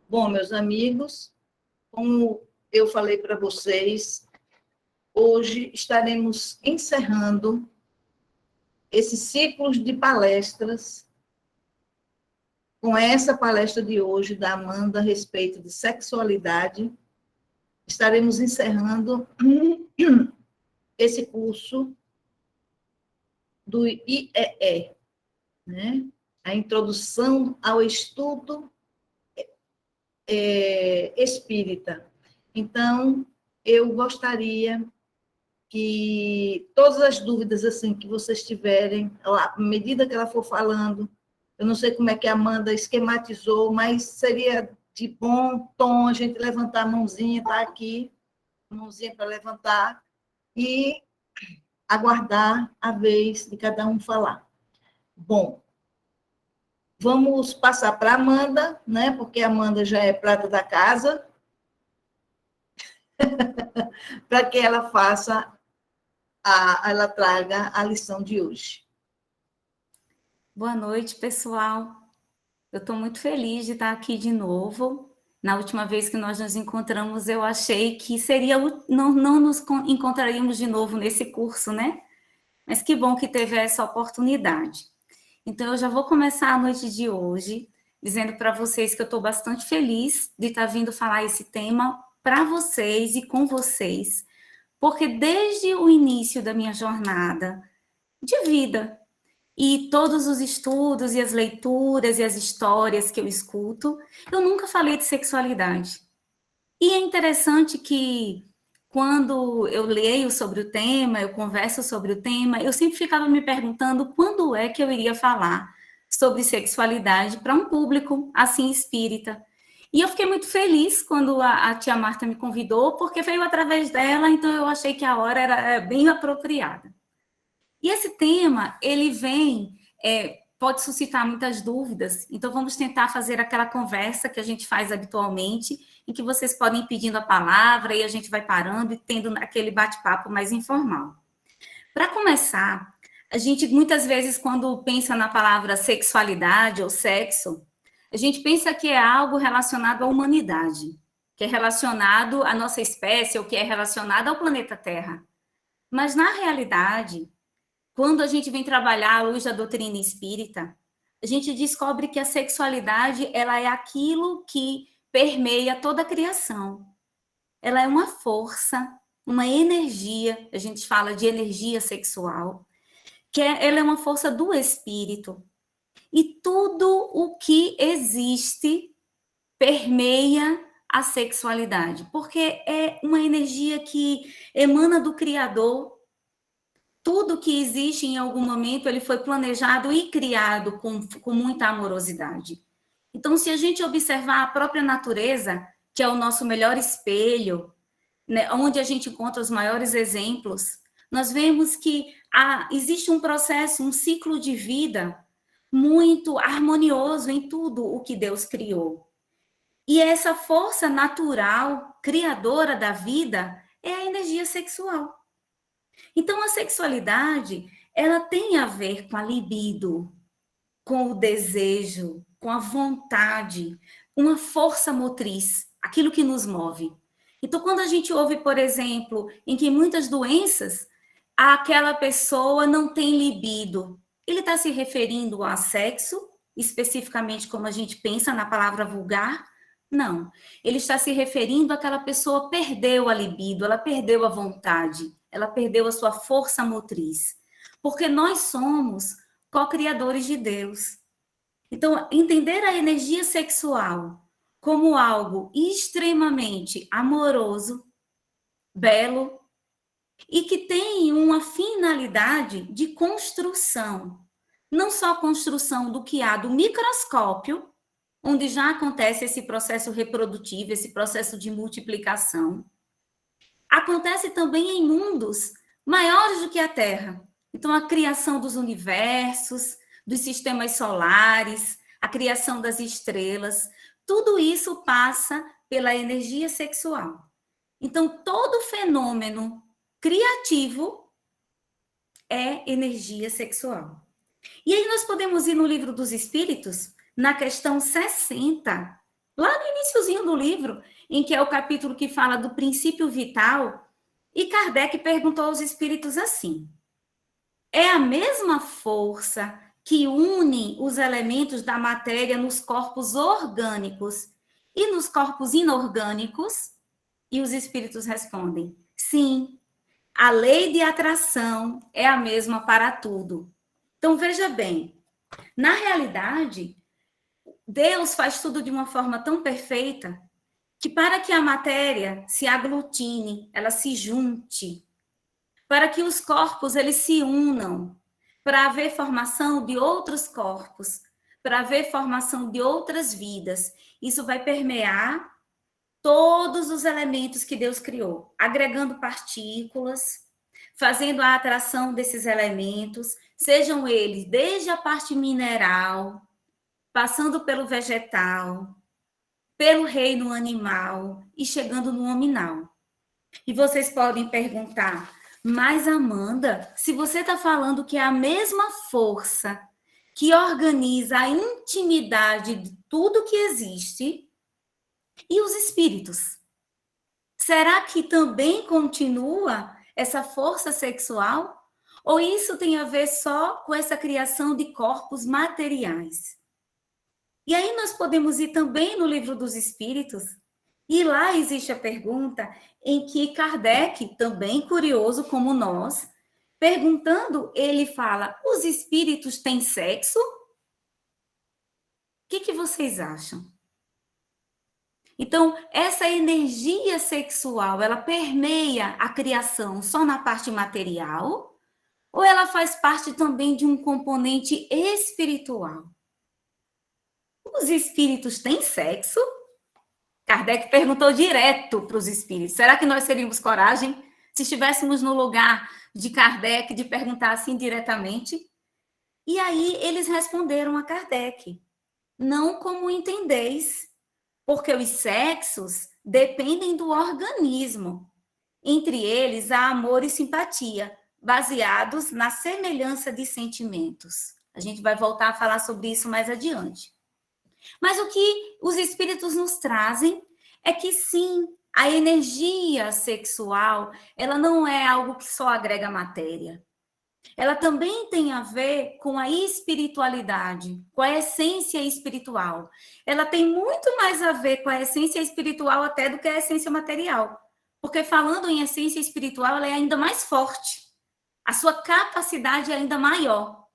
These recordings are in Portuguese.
Bom, meus amigos, como eu falei para vocês, hoje estaremos encerrando esses ciclos de palestras com essa palestra de hoje da Amanda a respeito de sexualidade. Estaremos encerrando esse curso do IEE, né? A Introdução ao Estudo Espírita. Então, eu gostaria que todas as dúvidas assim que vocês tiverem, à medida que ela for falando, eu não sei como é que a Amanda esquematizou, mas seria de bom tom a gente levantar a mãozinha, tá aqui, mãozinha para levantar, e aguardar a vez de cada um falar. Bom, vamos passar para a Amanda, né? Porque a Amanda já é prata da casa, para que ela ela traga a lição de hoje. Boa noite, pessoal. Eu estou muito feliz de estar aqui de novo. Na última vez que nós nos encontramos, eu achei que não nos encontraríamos de novo nesse curso, né? Mas que bom que teve essa oportunidade. Então, eu já vou começar a noite de hoje dizendo para vocês que eu estou bastante feliz de estar vindo falar esse tema para vocês e com vocês, porque desde o início da minha jornada de vida, e todos os estudos e as leituras e as histórias que eu escuto, eu nunca falei de sexualidade. E é interessante que quando eu leio sobre o tema, eu converso sobre o tema, eu sempre ficava me perguntando quando é que eu iria falar sobre sexualidade para um público assim espírita. E eu fiquei muito feliz quando a tia Marta me convidou, porque veio através dela, então eu achei que a hora era bem apropriada. E esse tema, ele vem, pode suscitar muitas dúvidas, então vamos tentar fazer aquela conversa que a gente faz habitualmente, em que vocês podem ir pedindo a palavra e a gente vai parando e tendo aquele bate-papo mais informal. Para começar, a gente muitas vezes, quando pensa na palavra sexualidade ou sexo, a gente pensa que é algo relacionado à humanidade, que é relacionado à nossa espécie ou que é relacionado ao planeta Terra. Mas, na realidade, quando a gente vem trabalhar à luz da doutrina espírita, a gente descobre que a sexualidade ela é aquilo que permeia toda a criação. Ela é uma força, uma energia, a gente fala de energia sexual, ela é uma força do espírito. E tudo o que existe permeia a sexualidade, porque é uma energia que emana do Criador. Tudo que existe em algum momento, ele foi planejado e criado com muita amorosidade. Então, se a gente observar a própria natureza, que é o nosso melhor espelho, né, onde a gente encontra os maiores exemplos, nós vemos que existe um processo, um ciclo de vida muito harmonioso em tudo o que Deus criou. E essa força natural, criadora da vida, é a energia sexual. Então, a sexualidade, ela tem a ver com a libido, com o desejo, com a vontade, uma força motriz, aquilo que nos move. Então, quando a gente ouve, por exemplo, em que muitas doenças, aquela pessoa não tem libido, ele está se referindo a sexo, especificamente como a gente pensa na palavra vulgar? Não. Ele está se referindo àquela pessoa perdeu a libido, ela perdeu a vontade, ela perdeu a sua força motriz. Porque nós somos co-criadores de Deus. Então, entender a energia sexual como algo extremamente amoroso, belo, e que tem uma finalidade de construção. Não só construção do que há do microscópio, onde já acontece esse processo reprodutivo, esse processo de multiplicação. Acontece também em mundos maiores do que a Terra. Então, a criação dos universos, dos sistemas solares, a criação das estrelas, tudo isso passa pela energia sexual. Então, todo fenômeno criativo é energia sexual. E aí nós podemos ir no Livro dos Espíritos, na questão 60, lá no iniciozinho do livro, em que é o capítulo que fala do princípio vital, e Kardec perguntou aos espíritos assim: é a mesma força que une os elementos da matéria nos corpos orgânicos e nos corpos inorgânicos? E os espíritos respondem: sim, a lei de atração é a mesma para tudo. Então, veja bem, na realidade, Deus faz tudo de uma forma tão perfeita que para que a matéria se aglutine, ela se junte, para que os corpos eles se unam, para haver formação de outros corpos, para haver formação de outras vidas. Isso vai permear todos os elementos que Deus criou, agregando partículas, fazendo a atração desses elementos, sejam eles desde a parte mineral, passando pelo vegetal, pelo reino animal e chegando no nominal. E vocês podem perguntar: mas Amanda, se você está falando que é a mesma força que organiza a intimidade de tudo que existe, e os espíritos? Será que também continua essa força sexual? Ou isso tem a ver só com essa criação de corpos materiais? E aí nós podemos ir também no Livro dos Espíritos, e lá existe a pergunta em que Kardec, também curioso como nós, perguntando, ele fala: os espíritos têm sexo? O que vocês acham? Então, essa energia sexual, ela permeia a criação só na parte material? Ou ela faz parte também de um componente espiritual? Os espíritos têm sexo? Kardec perguntou direto para os espíritos. Será que nós teríamos coragem, se estivéssemos no lugar de Kardec, de perguntar assim diretamente? E aí eles responderam a Kardec: não como entendeis, porque os sexos dependem do organismo. Entre eles há amor e simpatia, baseados na semelhança de sentimentos. A gente vai voltar a falar sobre isso mais adiante. Mas o que os espíritos nos trazem é que sim, a energia sexual, ela não é algo que só agrega matéria. Ela também tem a ver com a espiritualidade, com a essência espiritual. Ela tem muito mais a ver com a essência espiritual até do que a essência material. Porque falando em essência espiritual, ela é ainda mais forte. A sua capacidade é ainda maior.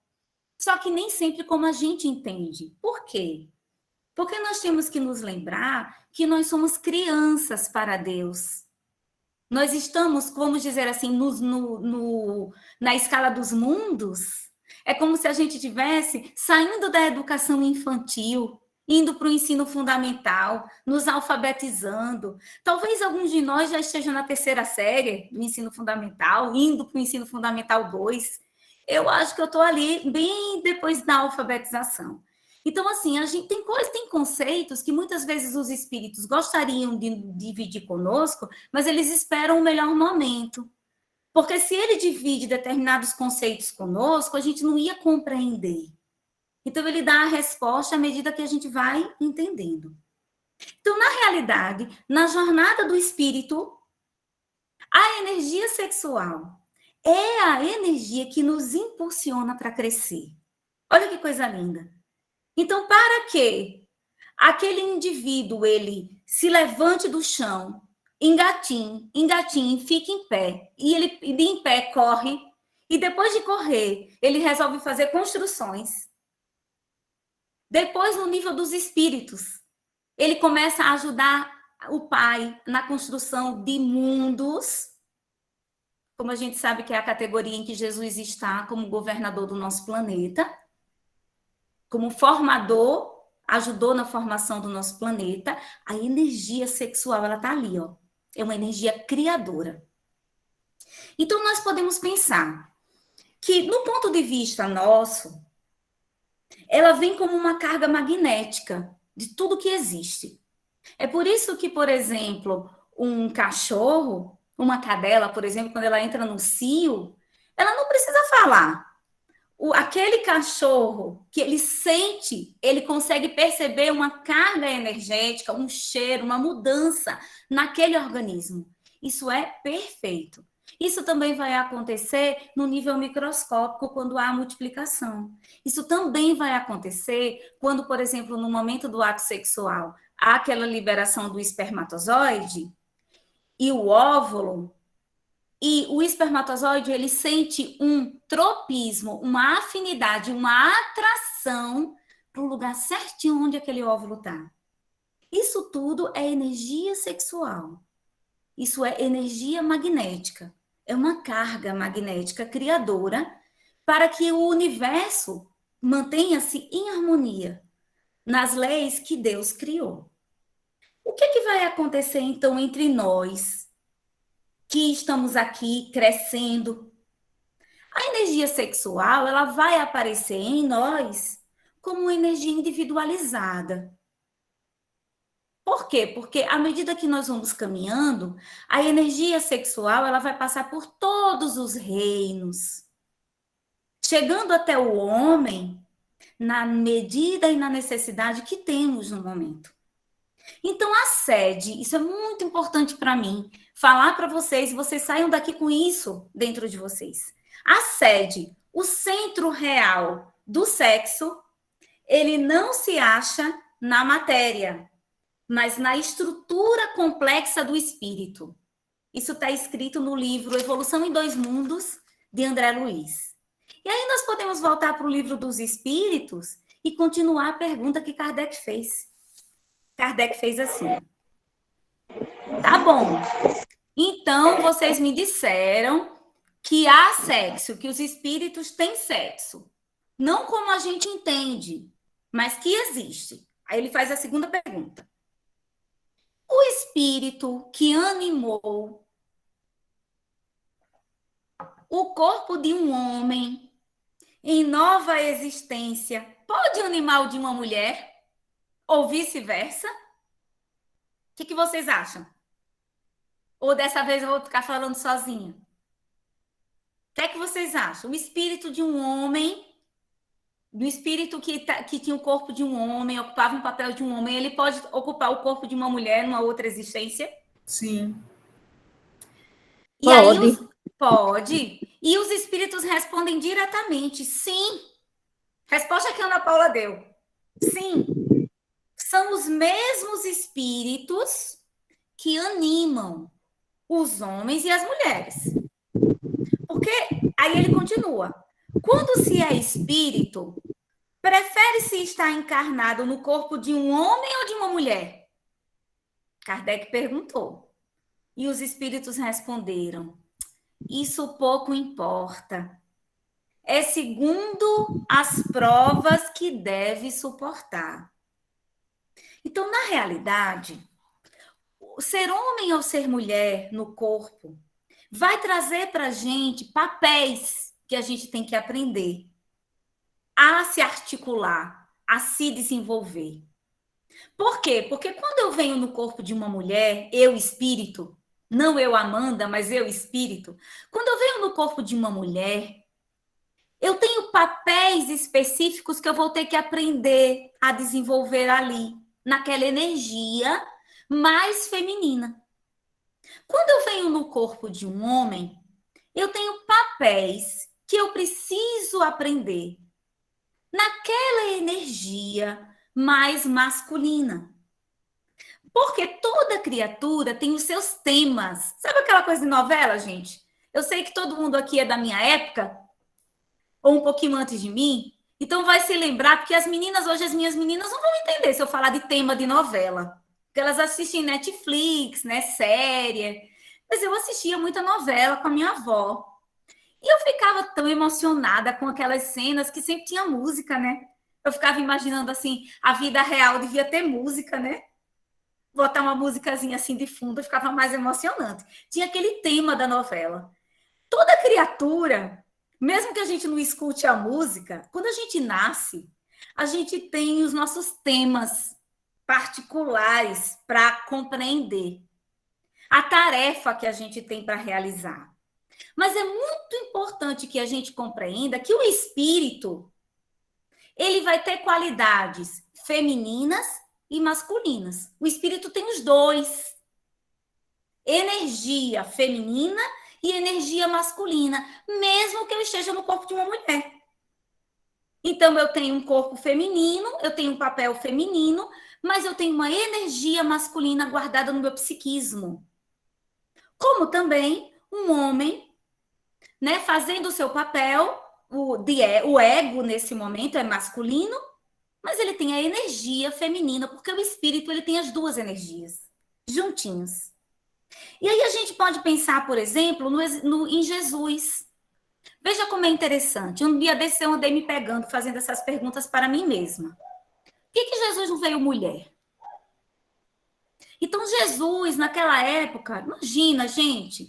Só que nem sempre como a gente entende. Por quê? Porque nós temos que nos lembrar que nós somos crianças para Deus. Nós estamos, vamos dizer assim, na escala dos mundos. É como se a gente estivesse saindo da educação infantil, indo para o ensino fundamental, nos alfabetizando. Talvez alguns de nós já estejam na terceira série do ensino fundamental, indo para o ensino fundamental 2. Eu acho que eu estou ali bem depois da alfabetização. Então, assim, a gente tem conceitos que muitas vezes os espíritos gostariam de dividir conosco, mas eles esperam o melhor momento. Porque se ele divide determinados conceitos conosco, a gente não ia compreender. Então, ele dá a resposta à medida que a gente vai entendendo. Então, na realidade, na jornada do espírito, a energia sexual é a energia que nos impulsiona para crescer. Olha que coisa linda. Então, para que aquele indivíduo, ele se levante do chão, engatinhe, fique em pé, e ele de em pé corre, e depois de correr, ele resolve fazer construções. Depois, no nível dos espíritos, ele começa a ajudar o pai na construção de mundos, como a gente sabe que é a categoria em que Jesus está como governador do nosso planeta, como formador, ajudou na formação do nosso planeta. A energia sexual, ela está ali, ó. É uma energia criadora. Então, nós podemos pensar que, no ponto de vista nosso, ela vem como uma carga magnética de tudo que existe. É por isso que, por exemplo, um cachorro, uma cadela, por exemplo, quando ela entra no cio, ela não precisa falar. Aquele cachorro que ele sente, ele consegue perceber uma carga energética, um cheiro, uma mudança naquele organismo. Isso é perfeito. Isso também vai acontecer no nível microscópico quando há multiplicação. Isso também vai acontecer quando, por exemplo, no momento do ato sexual, há aquela liberação do espermatozoide e o óvulo. E o espermatozoide, ele sente um tropismo, uma afinidade, uma atração para o lugar certinho onde aquele óvulo está. Isso tudo é energia sexual. Isso é energia magnética. É uma carga magnética criadora para que o universo mantenha-se em harmonia nas leis que Deus criou. O que vai acontecer, então, entre nós que estamos aqui crescendo? A energia sexual, ela vai aparecer em nós como uma energia individualizada. Por quê? Porque à medida que nós vamos caminhando, a energia sexual, ela vai passar por todos os reinos, chegando até o homem na medida e na necessidade que temos no momento. Então, a sede, isso é muito importante para mim, falar para vocês, e vocês saiam daqui com isso dentro de vocês. A sede, o centro real do sexo, ele não se acha na matéria, mas na estrutura complexa do espírito. Isso está escrito no livro Evolução em Dois Mundos, de André Luiz. E aí nós podemos voltar para o livro dos espíritos e continuar a pergunta que Kardec fez. Kardec fez assim: tá bom, então vocês me disseram que há sexo, que os espíritos têm sexo. Não como a gente entende, mas que existe. Aí ele faz a segunda pergunta. O espírito que animou o corpo de um homem em nova existência pode animar o de uma mulher? Ou vice-versa? O que vocês acham? Ou dessa vez eu vou ficar falando sozinha? O que vocês acham? O espírito de um homem, do espírito que tinha o corpo de um homem, ocupava um papel de um homem, ele pode ocupar o corpo de uma mulher numa outra existência? Sim. E Pode. aí pode. E os espíritos respondem diretamente, sim. Resposta que a Ana Paula deu. Sim. São os mesmos espíritos que animam os homens e as mulheres. Porque, aí ele continua, quando se é espírito, prefere-se estar encarnado no corpo de um homem ou de uma mulher? Kardec perguntou. E os espíritos responderam, isso pouco importa. É segundo as provas que deve suportar. Então, na realidade, ser homem ou ser mulher no corpo vai trazer para a gente papéis que a gente tem que aprender a se articular, a se desenvolver. Por quê? Porque quando eu venho no corpo de uma mulher, eu espírito, não eu Amanda, mas eu espírito, quando eu venho no corpo de uma mulher, eu tenho papéis específicos que eu vou ter que aprender a desenvolver ali, naquela energia mais feminina. Quando eu venho no corpo de um homem, eu tenho papéis que eu preciso aprender naquela energia mais masculina. Porque toda criatura tem os seus temas. Sabe aquela coisa de novela, gente? Eu sei que todo mundo aqui é da minha época, ou um pouquinho antes de mim, então vai se lembrar, porque as minhas meninas não vão entender se eu falar de tema de novela. Porque elas assistem Netflix, né, série. Mas eu assistia muita novela com a minha avó. E eu ficava tão emocionada com aquelas cenas que sempre tinha música, né? Eu ficava imaginando assim, a vida real devia ter música, né? Botar uma musicazinha assim de fundo, ficava mais emocionante. Tinha aquele tema da novela. Toda criatura, mesmo que a gente não escute a música, quando a gente nasce, a gente tem os nossos temas particulares para compreender a tarefa que a gente tem para realizar. Mas é muito importante que a gente compreenda que o espírito, ele vai ter qualidades femininas e masculinas. O espírito tem os dois. Energia feminina e energia masculina, mesmo que eu esteja no corpo de uma mulher. Então, eu tenho um corpo feminino, eu tenho um papel feminino, mas eu tenho uma energia masculina guardada no meu psiquismo. Como também um homem, né, fazendo o seu papel, o ego nesse momento é masculino, mas ele tem a energia feminina, porque o espírito ele tem as duas energias juntinhos. E aí a gente pode pensar, por exemplo, em Jesus. Veja como é interessante. Um dia desse eu andei me pegando, fazendo essas perguntas para mim mesma. Por que Jesus não veio mulher? Então, Jesus, naquela época, imagina, gente,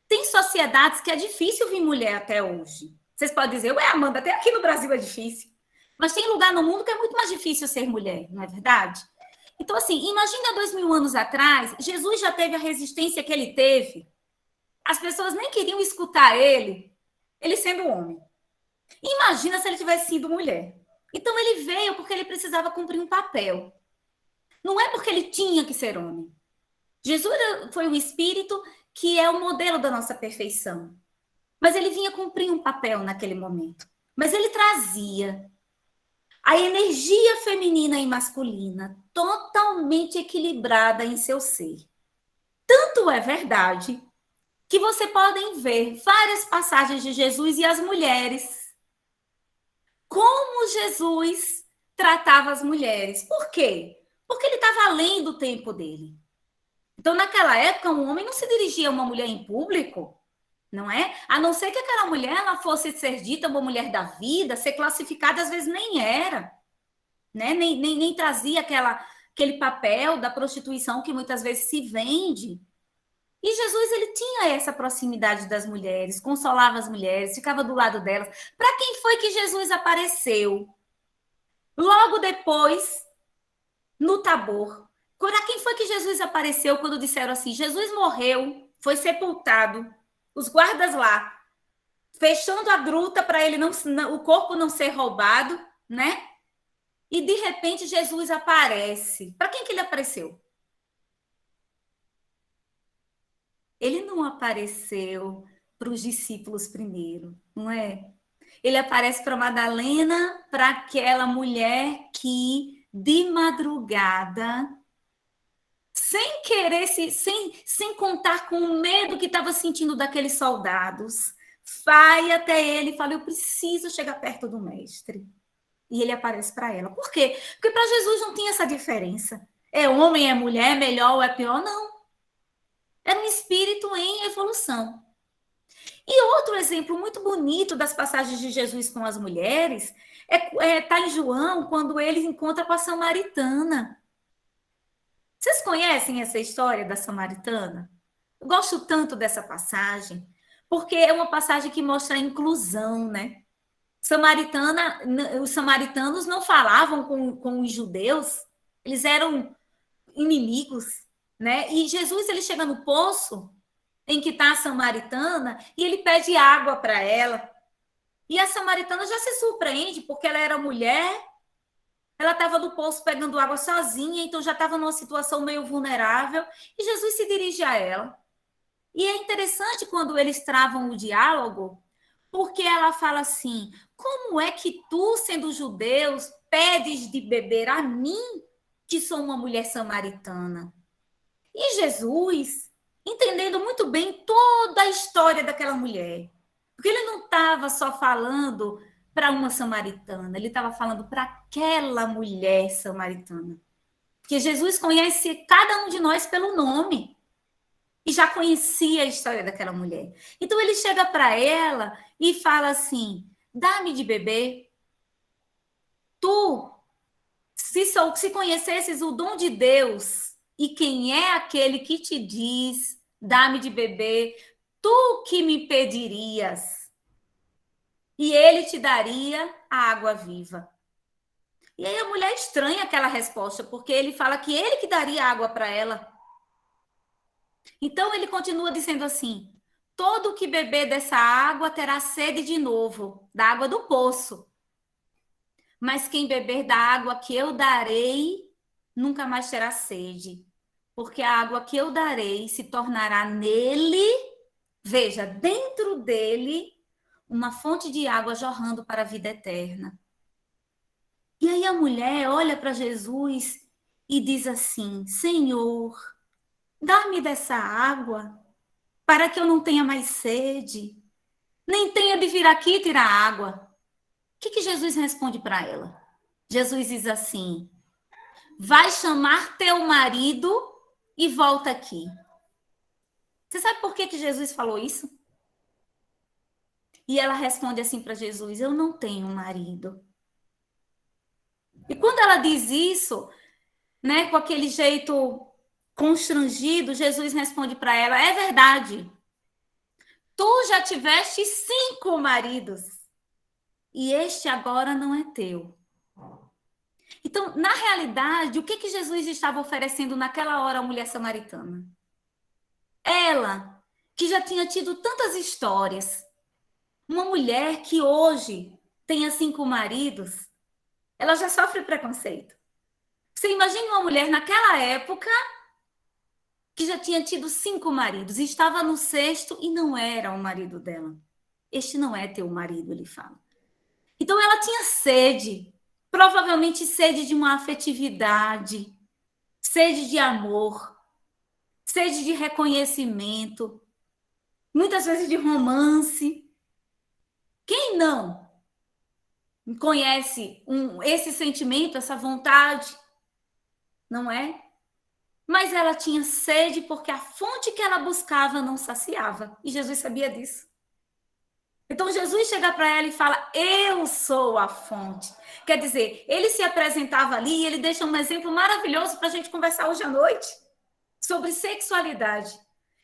tem sociedades que é difícil vir mulher até hoje. Vocês podem dizer, ué, Amanda, até aqui no Brasil é difícil. Mas tem lugar no mundo que é muito mais difícil ser mulher, não é verdade? Então, assim, imagina 2000 anos atrás, Jesus já teve a resistência que ele teve. As pessoas nem queriam escutar ele sendo homem. Imagina se ele tivesse sido mulher. Então, ele veio porque ele precisava cumprir um papel. Não é porque ele tinha que ser homem. Jesus foi o espírito que é o modelo da nossa perfeição. Mas ele vinha cumprir um papel naquele momento. Mas ele trazia a energia feminina e masculina totalmente equilibrada em seu ser. Tanto é verdade que você podem ver várias passagens de Jesus e as mulheres. Como Jesus tratava as mulheres. Por quê? Porque ele estava além do tempo dele. Então, naquela época, um homem não se dirigia a uma mulher em público, não é? A não ser que aquela mulher ela fosse ser dita uma mulher da vida, ser classificada, às vezes nem era, né? Nem trazia aquele papel da prostituição que muitas vezes se vende. E Jesus, ele tinha essa proximidade das mulheres, consolava as mulheres, ficava do lado delas. Para quem foi que Jesus apareceu? Logo depois, no Tabor. Para quem foi que Jesus apareceu quando disseram assim, Jesus morreu, foi sepultado, os guardas lá, fechando a gruta para ele o corpo não ser roubado, né? E de repente Jesus aparece. Para quem que ele apareceu? Ele não apareceu para os discípulos primeiro, não é? Ele aparece para Madalena, para aquela mulher que, de madrugada, sem querer, sem contar com o medo que estava sentindo daqueles soldados, vai até ele e fala, eu preciso chegar perto do mestre. E ele aparece para ela. Por quê? Porque para Jesus não tinha essa diferença. É homem, é mulher, é melhor ou é pior? Não. Era um espírito em evolução. E outro exemplo muito bonito das passagens de Jesus com as mulheres está em João, quando ele encontra com a samaritana. Vocês conhecem essa história da samaritana? Eu gosto tanto dessa passagem, porque é uma passagem que mostra a inclusão, né? Os samaritanos não falavam com os judeus, eles eram inimigos, né? E Jesus, ele chega no poço em que está a samaritana e ele pede água para ela. E a samaritana já se surpreende, porque ela era mulher, ela estava no poço pegando água sozinha, então já estava numa situação meio vulnerável, e Jesus se dirige a ela. E é interessante quando eles travam o diálogo, porque ela fala assim, como é que tu, sendo judeus, pedes de beber a mim, que sou uma mulher samaritana? E Jesus, entendendo muito bem toda a história daquela mulher, porque ele não estava só falando para uma samaritana, ele estava falando para aquela mulher samaritana. Porque Jesus conhece cada um de nós pelo nome e já conhecia a história daquela mulher. Então ele chega para ela e fala assim, dá-me de beber. Tu, se conhecesses o dom de Deus e quem é aquele que te diz, dá-me de beber, tu que me pedirias, e ele te daria a água viva. E aí a mulher estranha aquela resposta, porque ele fala que ele que daria água para ela. Então ele continua dizendo assim, todo que beber dessa água terá sede de novo, da água do poço. Mas quem beber da água que eu darei, nunca mais terá sede. Porque a água que eu darei se tornará nele, veja, dentro dele, uma fonte de água jorrando para a vida eterna. E aí a mulher olha para Jesus e diz assim: Senhor, dá-me dessa água para que eu não tenha mais sede, nem tenha de vir aqui tirar água. O que Jesus responde para ela? Jesus diz assim: vai chamar teu marido e volta aqui. Você sabe por que Jesus falou isso? E ela responde assim para Jesus: eu não tenho marido. E quando ela diz isso, né, com aquele jeito constrangido, Jesus responde para ela: é verdade. Tu já tiveste 5 maridos e este agora não é teu. Então, na realidade, o que Jesus estava oferecendo naquela hora à mulher samaritana? Ela, que já tinha tido tantas histórias, uma mulher que hoje tenha 5 maridos, ela já sofre preconceito. Você imagina uma mulher naquela época que já tinha tido 5 maridos, estava no 6º e não era o marido dela. Este não é teu marido, ele fala. Então ela tinha sede, provavelmente sede de uma afetividade, sede de amor, sede de reconhecimento, muitas vezes de romance. Quem não conhece esse sentimento, essa vontade, não é? Mas ela tinha sede porque a fonte que ela buscava não saciava. E Jesus sabia disso. Então Jesus chega para ela e fala: eu sou a fonte. Quer dizer, ele se apresentava ali e ele deixa um exemplo maravilhoso para a gente conversar hoje à noite sobre sexualidade.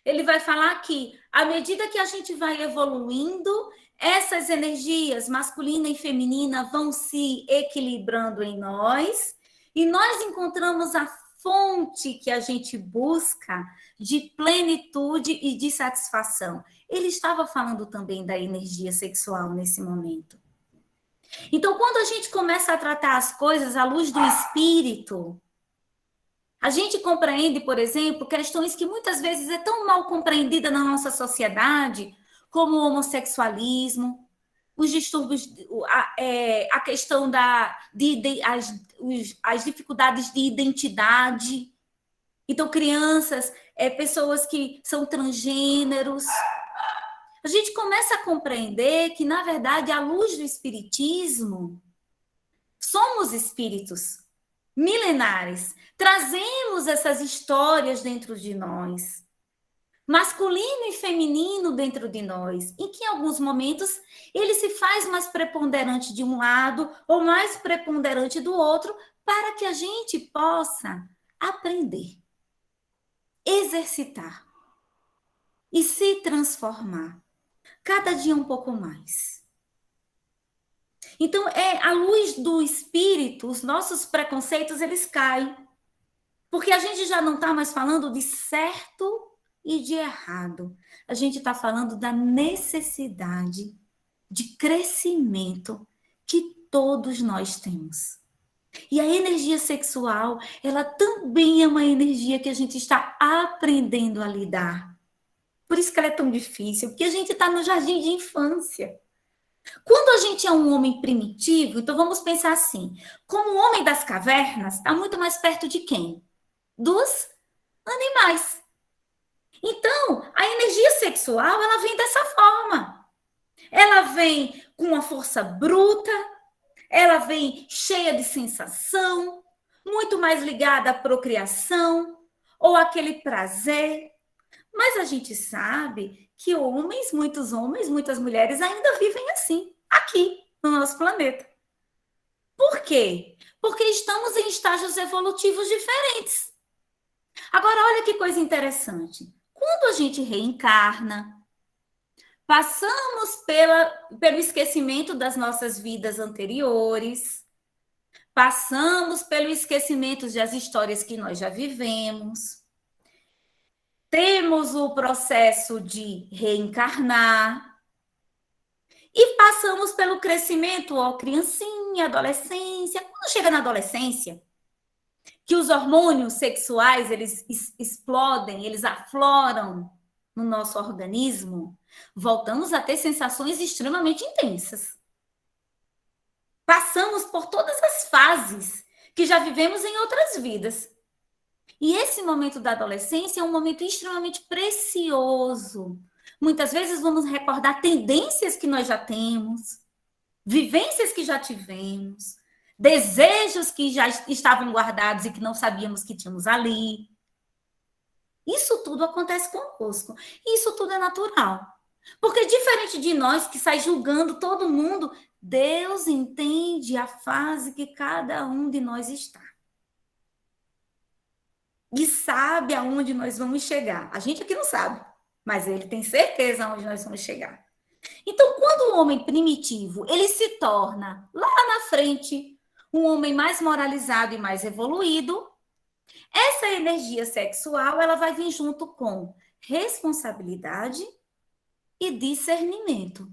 Ele vai falar que, à medida que a gente vai evoluindo, essas energias masculina e feminina vão se equilibrando em nós e nós encontramos a fonte que a gente busca de plenitude e de satisfação. Ele estava falando também da energia sexual nesse momento. Então, quando a gente começa a tratar as coisas à luz do espírito, a gente compreende, por exemplo, questões que muitas vezes é tão mal compreendida na nossa sociedade, como o homossexualismo, os distúrbios, a questão as dificuldades de identidade. Então, crianças, pessoas que são transgêneros. A gente começa a compreender que, na verdade, à luz do espiritismo, somos espíritos milenares, trazemos essas histórias dentro de nós, masculino e feminino dentro de nós, em que em alguns momentos ele se faz mais preponderante de um lado ou mais preponderante do outro, para que a gente possa aprender, exercitar e se transformar cada dia um pouco mais. Então, à luz do espírito, os nossos preconceitos, eles caem. Porque a gente já não está mais falando de certo e de errado. A gente está falando da necessidade de crescimento que todos nós temos. E a energia sexual, ela também é uma energia que a gente está aprendendo a lidar. Por isso que ela é tão difícil, porque a gente está no jardim de infância. Quando a gente é um homem primitivo, então vamos pensar assim, como o homem das cavernas, está muito mais perto de quem? Dos animais. Então, a energia sexual, ela vem dessa forma. Ela vem com uma força bruta, ela vem cheia de sensação, muito mais ligada à procriação ou àquele prazer. Mas a gente sabe que muitos homens, muitas mulheres ainda vivem assim, aqui, no nosso planeta. Por quê? Porque estamos em estágios evolutivos diferentes. Agora, olha que coisa interessante. Quando a gente reencarna, passamos pelo esquecimento das nossas vidas anteriores, passamos pelo esquecimento das histórias que nós já vivemos. temos o processo de reencarnar e passamos pelo crescimento, ó, criancinha, adolescência. Quando chega na adolescência, que os hormônios sexuais, eles explodem, eles afloram no nosso organismo, voltamos a ter sensações extremamente intensas. Passamos por todas as fases que já vivemos em outras vidas. E esse momento da adolescência é um momento extremamente precioso. Muitas vezes vamos recordar tendências que nós já temos, vivências que já tivemos, desejos que já estavam guardados e que não sabíamos que tínhamos ali. Isso tudo acontece conosco. Isso tudo é natural. Porque diferente de nós que sai julgando todo mundo, Deus entende a fase que cada um de nós está. E sabe aonde nós vamos chegar. A gente aqui não sabe, mas ele tem certeza aonde nós vamos chegar. Então, quando o homem primitivo, ele se torna lá na frente um homem mais moralizado e mais evoluído, essa energia sexual, ela vai vir junto com responsabilidade e discernimento.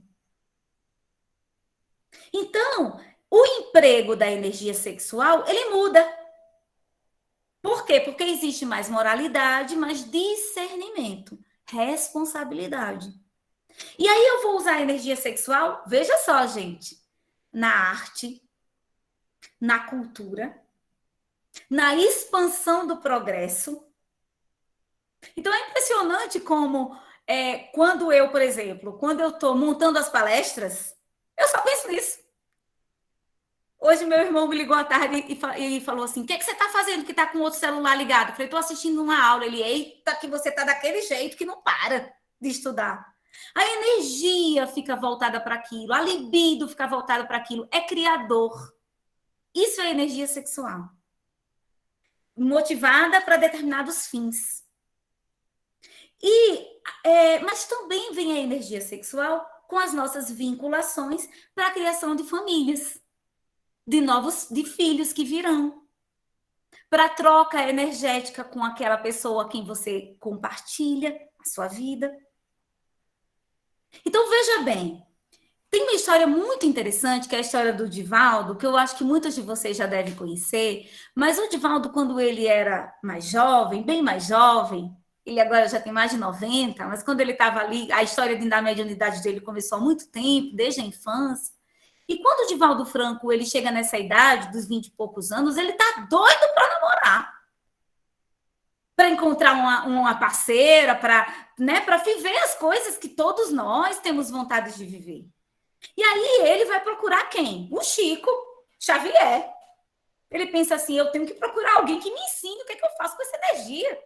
Então, o emprego da energia sexual, ele muda. Por quê? Porque existe mais moralidade, mais discernimento, responsabilidade. E aí eu vou usar a energia sexual, veja só, gente, na arte, na cultura, na expansão do progresso. Então é impressionante como quando eu, por exemplo, quando eu estou montando as palestras, eu só penso nisso. Hoje meu irmão me ligou à tarde e falou assim, o que você está fazendo que está com outro celular ligado? Eu falei, estou assistindo uma aula. Ele, eita, que você está daquele jeito que não para de estudar. A energia fica voltada para aquilo, a libido fica voltada para aquilo. É criador. Isso é energia sexual. Motivada para determinados fins. Mas também vem a energia sexual com as nossas vinculações para a criação de famílias. De filhos que virão, para troca energética com aquela pessoa a quem você compartilha a sua vida. Então, veja bem, tem uma história muito interessante, que é a história do Divaldo, que eu acho que muitos de vocês já devem conhecer, mas o Divaldo, quando ele era mais jovem, bem mais jovem, ele agora já tem mais de 90, mas quando ele estava ali, a história da mediunidade dele começou há muito tempo, desde a infância. E quando o Divaldo Franco ele chega nessa idade, dos 20 e poucos anos, ele tá doido para namorar. Para encontrar uma parceira, para viver as coisas que todos nós temos vontade de viver. E aí ele vai procurar quem? O Chico Xavier. Ele pensa assim, eu tenho que procurar alguém que me ensine o que eu faço com essa energia.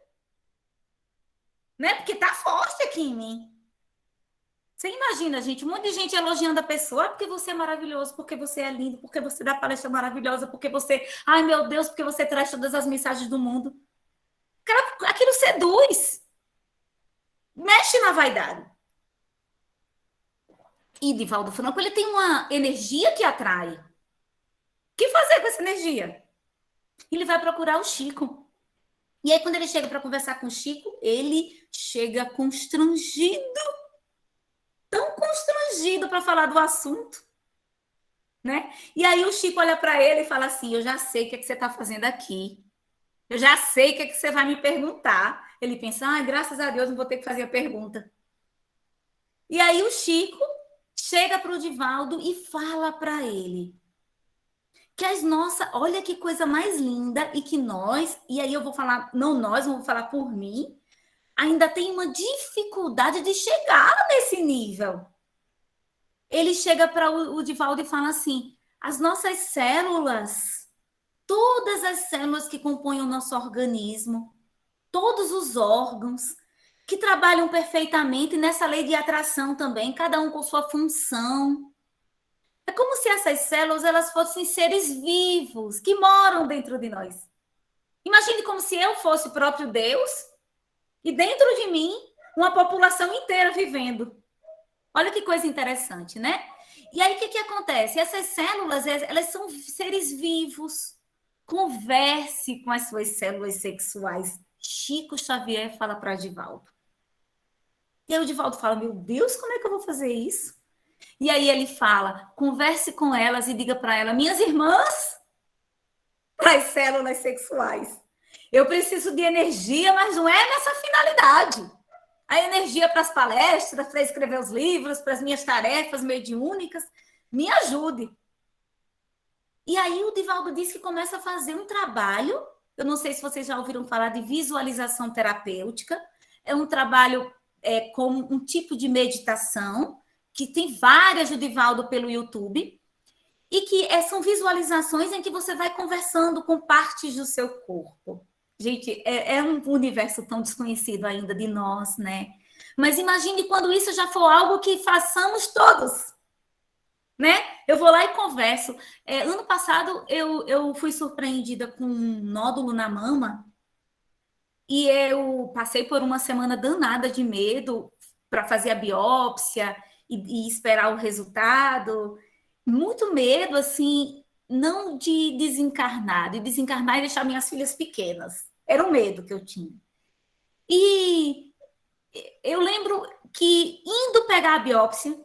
Porque tá forte aqui em mim. Você imagina, gente, um monte de gente elogiando a pessoa, porque você é maravilhoso, porque você é lindo, porque você dá palestra maravilhosa, porque você, ai meu Deus, porque você traz todas as mensagens do mundo. Cara, aquilo seduz. Mexe na vaidade. E Divaldo Franco, ele tem uma energia que atrai. O que fazer com essa energia? Ele vai procurar o Chico. E aí, quando ele chega para conversar com o Chico, ele chega constrangido. Tão constrangido para falar do assunto, né? E aí o Chico olha para ele e fala assim, eu já sei o que você está fazendo aqui. Eu já sei o que você vai me perguntar. Ele pensa, graças a Deus não vou ter que fazer a pergunta. E aí o Chico chega para o Divaldo e fala para ele que olha que coisa mais linda e que nós, e aí eu vou falar, não nós, vou falar por mim, ainda tem uma dificuldade de chegar nesse nível. Ele chega para o Divaldo e fala assim, as nossas células, todas as células que compõem o nosso organismo, todos os órgãos, que trabalham perfeitamente nessa lei de atração também, cada um com sua função. É como se essas células elas fossem seres vivos, que moram dentro de nós. Imagine como se eu fosse o próprio Deus, e dentro de mim, uma população inteira vivendo. Olha que coisa interessante, né? E aí, o que acontece? Essas células, elas são seres vivos. Converse com as suas células sexuais Chico Xavier fala para Divaldo. E aí o Divaldo fala, meu Deus, como é que eu vou fazer isso? E aí ele fala, converse com elas e diga para elas, minhas irmãs, para as células sexuais, eu preciso de energia, mas não é nessa finalidade. A energia para as palestras, para escrever os livros, para as minhas tarefas mediúnicas, me ajude. E aí o Divaldo diz que começa a fazer um trabalho, eu não sei se vocês já ouviram falar de visualização terapêutica, é um trabalho como um tipo de meditação, que tem várias do Divaldo pelo YouTube, e que são visualizações em que você vai conversando com partes do seu corpo. Gente, é um universo tão desconhecido ainda de nós, né? Mas imagine quando isso já for algo que façamos todos, né? Eu vou lá e converso. Ano passado, eu fui surpreendida com um nódulo na mama e eu passei por uma semana danada de medo para fazer a biópsia e esperar o resultado. Muito medo, assim, não de desencarnar e deixar minhas filhas pequenas. Era um medo que eu tinha. E eu lembro que, indo pegar a biópsia,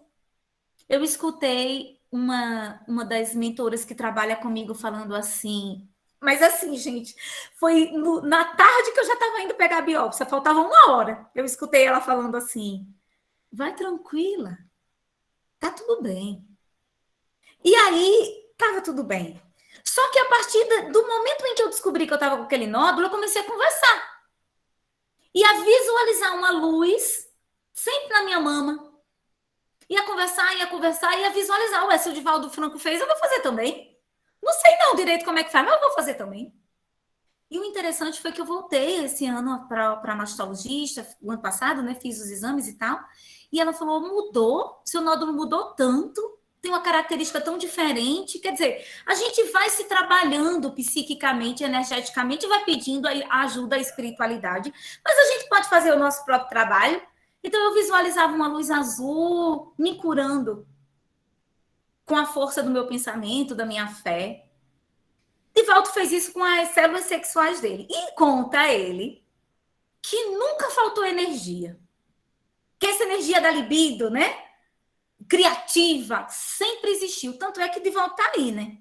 eu escutei uma das mentoras que trabalha comigo falando assim, mas assim, gente, foi na tarde que eu já estava indo pegar a biópsia, faltava 1 hora. Eu escutei ela falando assim, vai tranquila, tá tudo bem. E aí, estava tudo bem. Só que a partir do momento em que eu descobri que eu estava com aquele nódulo, eu comecei a conversar. E a visualizar uma luz sempre na minha mama. Ia conversar, ia visualizar. Ué, se o Divaldo Franco fez, eu vou fazer também. Não sei não direito como é que faz, mas eu vou fazer também. E o interessante foi que eu voltei esse ano para a mastologista, o ano passado, né? Fiz os exames e tal. E ela falou, mudou, seu nódulo mudou tanto, tem uma característica tão diferente. Quer dizer, a gente vai se trabalhando psiquicamente, energeticamente, vai pedindo a ajuda à espiritualidade, mas a gente pode fazer o nosso próprio trabalho. Então, eu visualizava uma luz azul me curando com a força do meu pensamento, da minha fé. Divaldo fez isso com as células sexuais dele. E conta ele que nunca faltou energia. Que essa energia da libido, né? Criativa, sempre existiu. Tanto é que Divaldo está aí, né?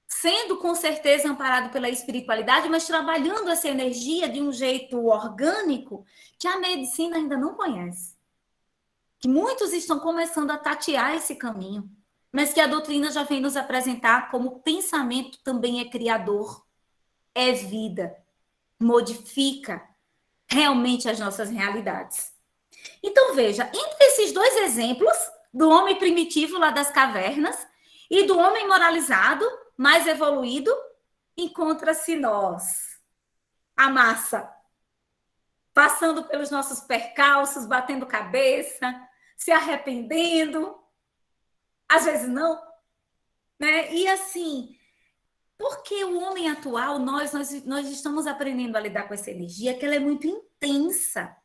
Sendo com certeza amparado pela espiritualidade, mas trabalhando essa energia de um jeito orgânico que a medicina ainda não conhece. Que muitos estão começando a tatear esse caminho, mas que a doutrina já vem nos apresentar como pensamento também é criador, é vida, modifica realmente as nossas realidades. Então, veja, entre esses dois exemplos, do homem primitivo lá das cavernas e do homem moralizado, mais evoluído, encontra-se nós, a massa, passando pelos nossos percalços, batendo cabeça, se arrependendo, às vezes não, né? E assim, porque o homem atual, nós estamos aprendendo a lidar com essa energia, que ela é muito intensa.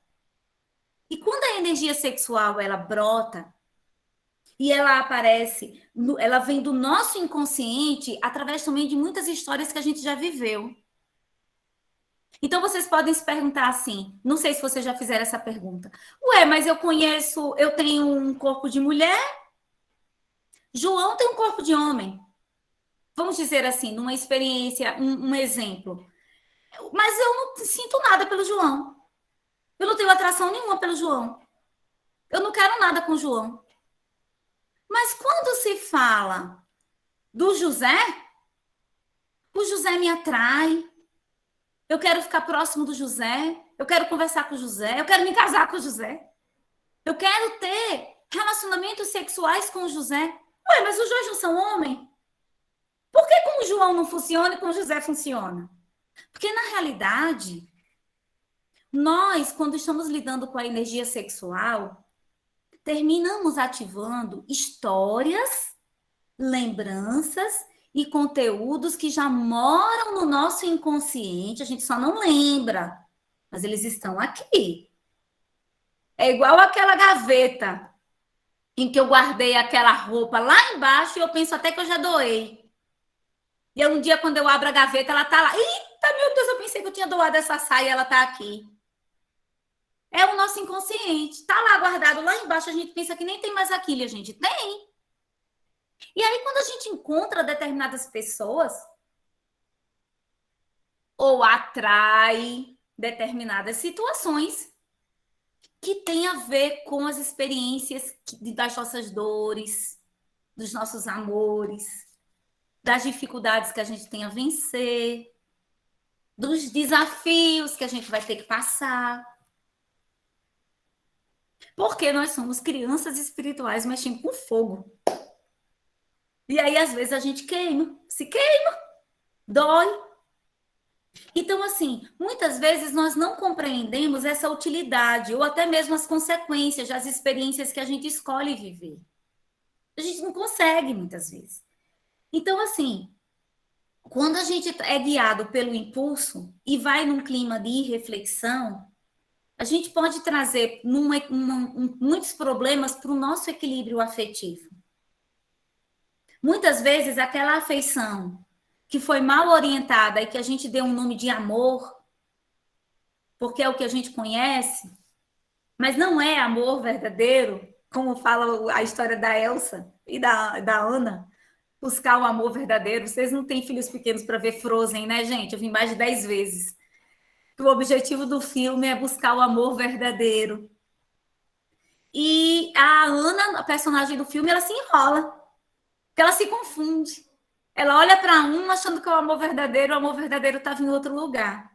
E quando a energia sexual, ela brota, e ela aparece, ela vem do nosso inconsciente, através também de muitas histórias que a gente já viveu. Então, vocês podem se perguntar assim, não sei se vocês já fizeram essa pergunta. Ué, mas eu tenho um corpo de mulher, João tem um corpo de homem. Vamos dizer assim, numa experiência, um exemplo. Mas eu não sinto nada pelo João. Eu não tenho atração nenhuma pelo João. Eu não quero nada com o João. Mas quando se fala do José, o José me atrai. Eu quero ficar próximo do José. Eu quero conversar com o José. Eu quero me casar com o José. Eu quero ter relacionamentos sexuais com o José. Ué, mas os dois não são homens? Por que com o João não funciona e com o José funciona? Porque, na realidade, nós, quando estamos lidando com a energia sexual, terminamos ativando histórias, lembranças e conteúdos que já moram no nosso inconsciente, a gente só não lembra, mas eles estão aqui. É igual aquela gaveta em que eu guardei aquela roupa lá embaixo e eu penso até que eu já doei. E um dia, quando eu abro a gaveta, ela tá lá. Eita, Meu Deus, eu pensei que eu tinha doado essa saia e ela tá aqui. É o nosso inconsciente. Tá lá guardado, lá embaixo, a gente pensa que nem tem mais aquilo, a gente tem. E aí, quando a gente encontra determinadas pessoas, ou atrai determinadas situações que têm a ver com as experiências das nossas dores, dos nossos amores, das dificuldades que a gente tem a vencer, dos desafios que a gente vai ter que passar. Porque nós somos crianças espirituais mexendo com fogo. E aí, às vezes, a gente se queima, dói. Então, assim, muitas vezes nós não compreendemos essa utilidade ou até mesmo as consequências das experiências que a gente escolhe viver. A gente não consegue, muitas vezes. Então, assim, quando a gente é guiado pelo impulso e vai num clima de irreflexão, a gente pode trazer muitos problemas para o nosso equilíbrio afetivo. Muitas vezes, aquela afeição que foi mal orientada e que a gente deu um nome de amor, porque é o que a gente conhece, mas não é amor verdadeiro, como fala a história da Elsa e da Ana, buscar o amor verdadeiro. Vocês não têm filhos pequenos para ver Frozen, né, gente? Eu vi mais de 10 vezes. O objetivo do filme é buscar o amor verdadeiro. E a Ana, a personagem do filme, ela se enrola, porque ela se confunde. Ela olha para um achando que é o amor verdadeiro estava em outro lugar.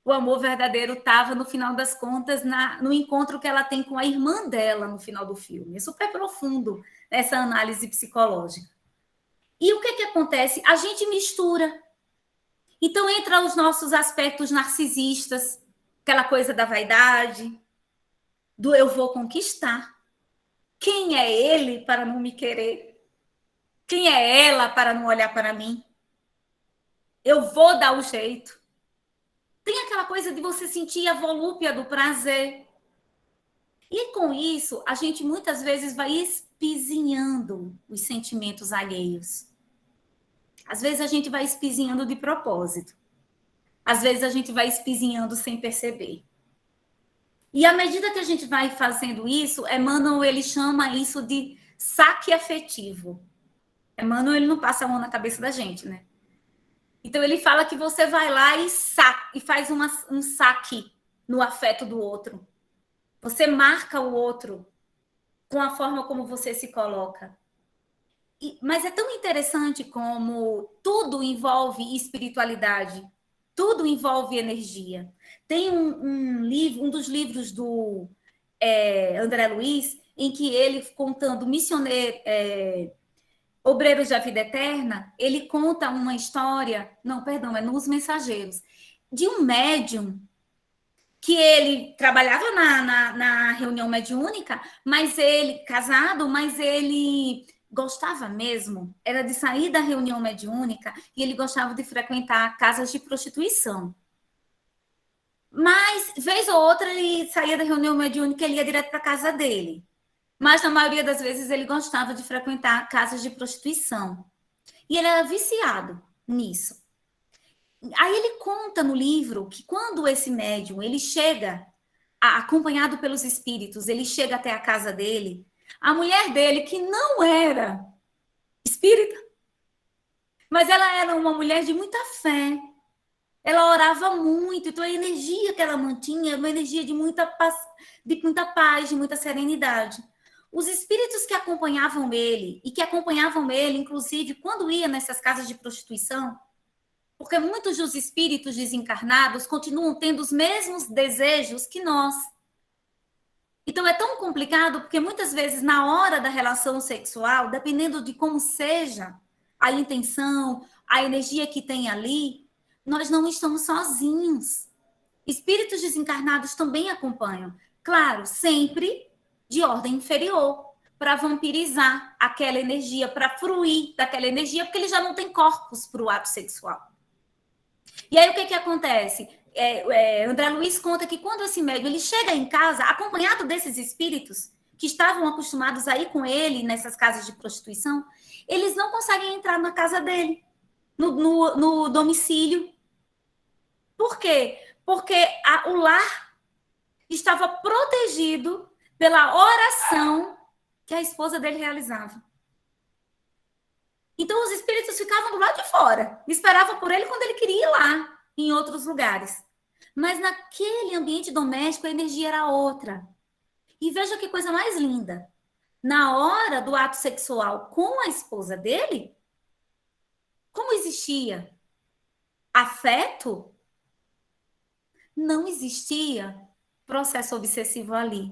O amor verdadeiro estava, no final das contas, no encontro que ela tem com a irmã dela no final do filme. É super profundo essa análise psicológica. E o que acontece? A gente mistura. Então, entra os nossos aspectos narcisistas, aquela coisa da vaidade, do eu vou conquistar. Quem é ele para não me querer? Quem é ela para não olhar para mim? Eu vou dar o jeito. Tem aquela coisa de você sentir a volúpia do prazer. E com isso, a gente muitas vezes vai espizinhando os sentimentos alheios. Às vezes a gente vai espizinhando de propósito. Às vezes a gente vai espizinhando sem perceber. E à medida que a gente vai fazendo isso, Emmanuel, ele chama isso de saque afetivo. Emmanuel, ele não passa a mão na cabeça da gente, né? Então, ele fala que você vai lá e faz um saque no afeto do outro. Você marca o outro com a forma como você se coloca. Mas é tão interessante como tudo envolve espiritualidade, tudo envolve energia. Tem um dos livros do André Luiz, em que ele, contando missioneiro, Obreiros da Vida Eterna, ele conta uma história, não, perdão, é nos Mensageiros, de um médium que ele trabalhava na reunião mediúnica, mas ele, casado, mas ele gostava mesmo, era de sair da reunião mediúnica e ele gostava de frequentar casas de prostituição. Mas, vez ou outra, ele saía da reunião mediúnica e ele ia direto para a casa dele. Mas, na maioria das vezes, ele gostava de frequentar casas de prostituição. E ele era viciado nisso. Aí ele conta no livro que quando esse médium, ele chega, acompanhado pelos espíritos, ele chega até a casa dele, a mulher dele, que não era espírita, mas ela era uma mulher de muita fé, ela orava muito, então a energia que ela mantinha era uma energia de muita paz, de muita serenidade. Os espíritos que acompanhavam ele, inclusive, quando ia nessas casas de prostituição, porque muitos dos espíritos desencarnados continuam tendo os mesmos desejos que nós. Então, é tão complicado, porque muitas vezes, na hora da relação sexual, dependendo de como seja a intenção, a energia que tem ali, nós não estamos sozinhos. Espíritos desencarnados também acompanham. Claro, sempre de ordem inferior, para vampirizar aquela energia, para fruir daquela energia, porque ele já não tem corpos para o ato sexual. E aí, o que acontece? André Luiz conta que quando esse médium ele chega em casa, acompanhado desses espíritos, que estavam acostumados a ir com ele nessas casas de prostituição, eles não conseguem entrar na casa dele, no domicílio. Por quê? Porque o lar estava protegido pela oração que a esposa dele realizava. Então, os espíritos ficavam do lado de fora, esperavam por ele quando ele queria ir lá, em outros lugares. Mas naquele ambiente doméstico, a energia era outra. E veja que coisa mais linda. Na hora do ato sexual com a esposa dele, como existia afeto, não existia processo obsessivo ali.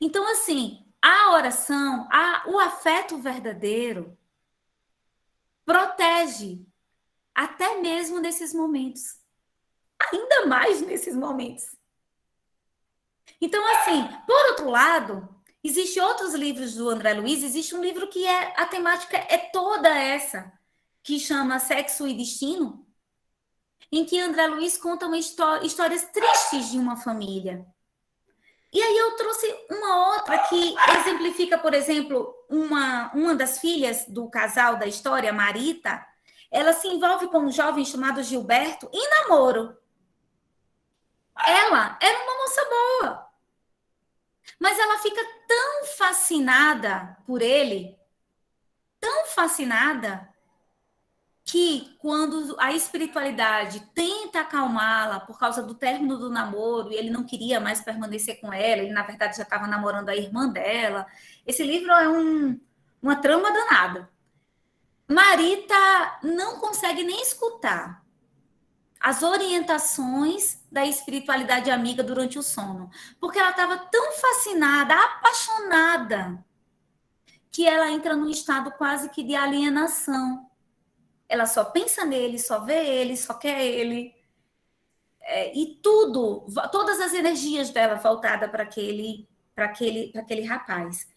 Então, assim, a oração, o afeto verdadeiro protege até mesmo nesses momentos. Ainda mais nesses momentos. Então, assim, por outro lado, existem outros livros do André Luiz, existe um livro que a temática é toda essa, que chama Sexo e Destino, em que André Luiz conta histórias tristes de uma família. E aí eu trouxe uma outra que exemplifica, por exemplo, uma das filhas do casal da história, Marita, ela se envolve com um jovem chamado Gilberto em namoro. Ela era uma moça boa, mas ela fica tão fascinada por ele, tão fascinada, que quando a espiritualidade tenta acalmá-la por causa do término do namoro, e ele não queria mais permanecer com ela, ele na verdade já estava namorando a irmã dela. Esse livro é uma trama danada. Marita não consegue nem escutar as orientações da espiritualidade amiga durante o sono, porque ela estava tão fascinada, apaixonada, que ela entra num estado quase que de alienação. Ela só pensa nele, só vê ele, só quer ele. E todas as energias dela voltada para aquele rapaz.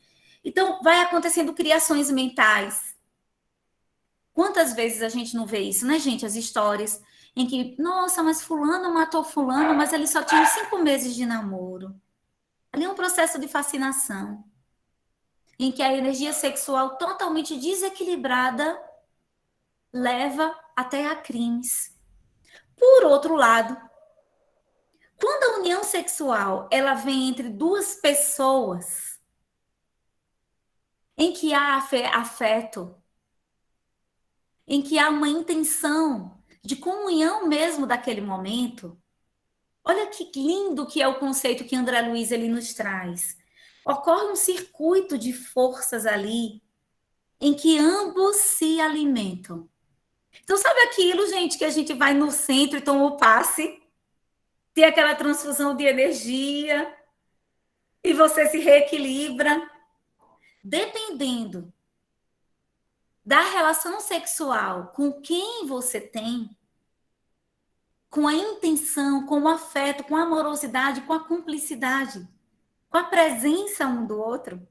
Então, vai acontecendo criações mentais. Quantas vezes a gente não vê isso, né, gente? As histórias em que, nossa, mas fulano matou fulano, mas ele só tinha 5 meses de namoro. Ali é um processo de fascinação, em que a energia sexual totalmente desequilibrada leva até a crimes. Por outro lado, quando a união sexual ela vem entre duas pessoas, em que há afeto, em que há uma intenção de comunhão mesmo daquele momento, olha que lindo que é o conceito que André Luiz ele nos traz. Ocorre um circuito de forças ali, em que ambos se alimentam. Então, sabe aquilo, gente, que a gente vai no centro e toma o passe, tem aquela transfusão de energia, e você se reequilibra. Dependendo da relação sexual com quem você tem, com a intenção, com o afeto, com a amorosidade, com a cumplicidade, com a presença um do outro,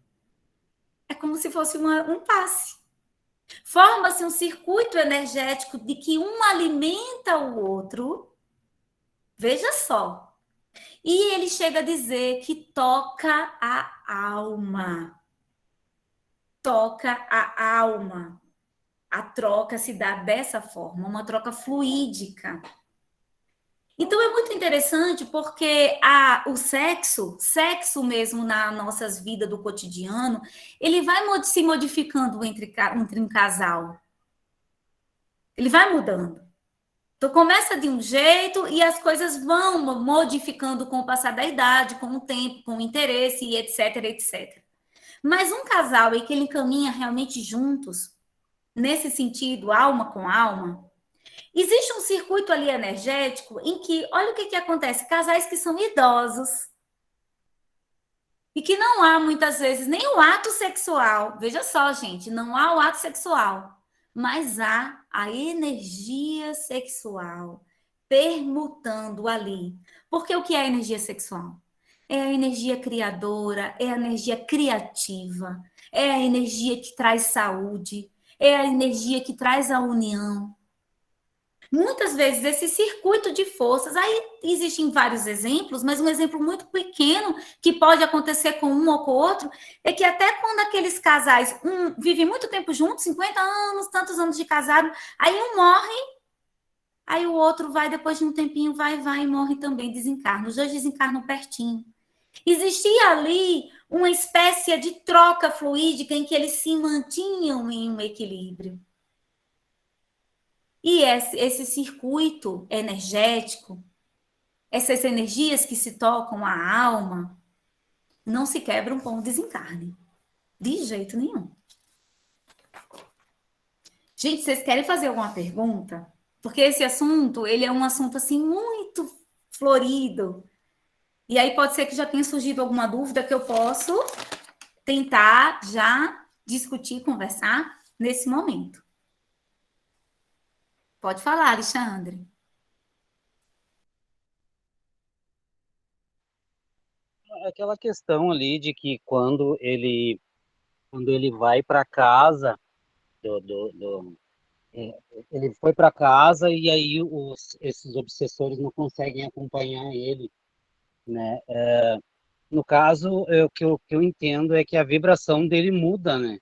é como se fosse um passe. Forma-se um circuito energético de que um alimenta o outro. Veja só. E ele chega a dizer que toca a alma. Toca a alma. A troca se dá dessa forma, uma troca fluídica. Então é muito interessante porque o sexo mesmo na nossas vidas do cotidiano, ele vai se modificando entre um casal. Ele vai mudando. Então começa de um jeito e as coisas vão modificando com o passar da idade, com o tempo, com o interesse, e etc, etc. Mas um casal em que ele caminha realmente juntos, nesse sentido, alma com alma, existe um circuito ali energético em que, olha o que acontece, casais que são idosos e que não há muitas vezes nem o ato sexual, veja só, gente, não há o ato sexual, mas há a energia sexual permutando ali. Porque o que é a energia sexual? É a energia criadora, é a energia criativa, é a energia que traz saúde, é a energia que traz a união. Muitas vezes esse circuito de forças, aí existem vários exemplos, mas um exemplo muito pequeno que pode acontecer com um ou com o outro, é que até quando aqueles casais vivem muito tempo juntos, 50 anos, tantos anos de casado, aí um morre, aí o outro vai, depois de um tempinho, vai e morre também, desencarna. Os dois desencarnam pertinho. Existia ali uma espécie de troca fluídica em que eles se mantinham em um equilíbrio. E esse circuito energético, essas energias que se tocam a alma, não se quebram com o desencarne. De jeito nenhum. Gente, vocês querem fazer alguma pergunta? Porque esse assunto, ele é um assunto, assim, muito florido. E aí pode ser que já tenha surgido alguma dúvida que eu posso tentar já discutir, conversar nesse momento. Pode falar, Alexandre. Aquela questão ali de que quando ele vai para casa é, ele foi para casa e aí esses obsessores não conseguem acompanhar ele, né? No caso, o que eu entendo é que a vibração dele muda, né?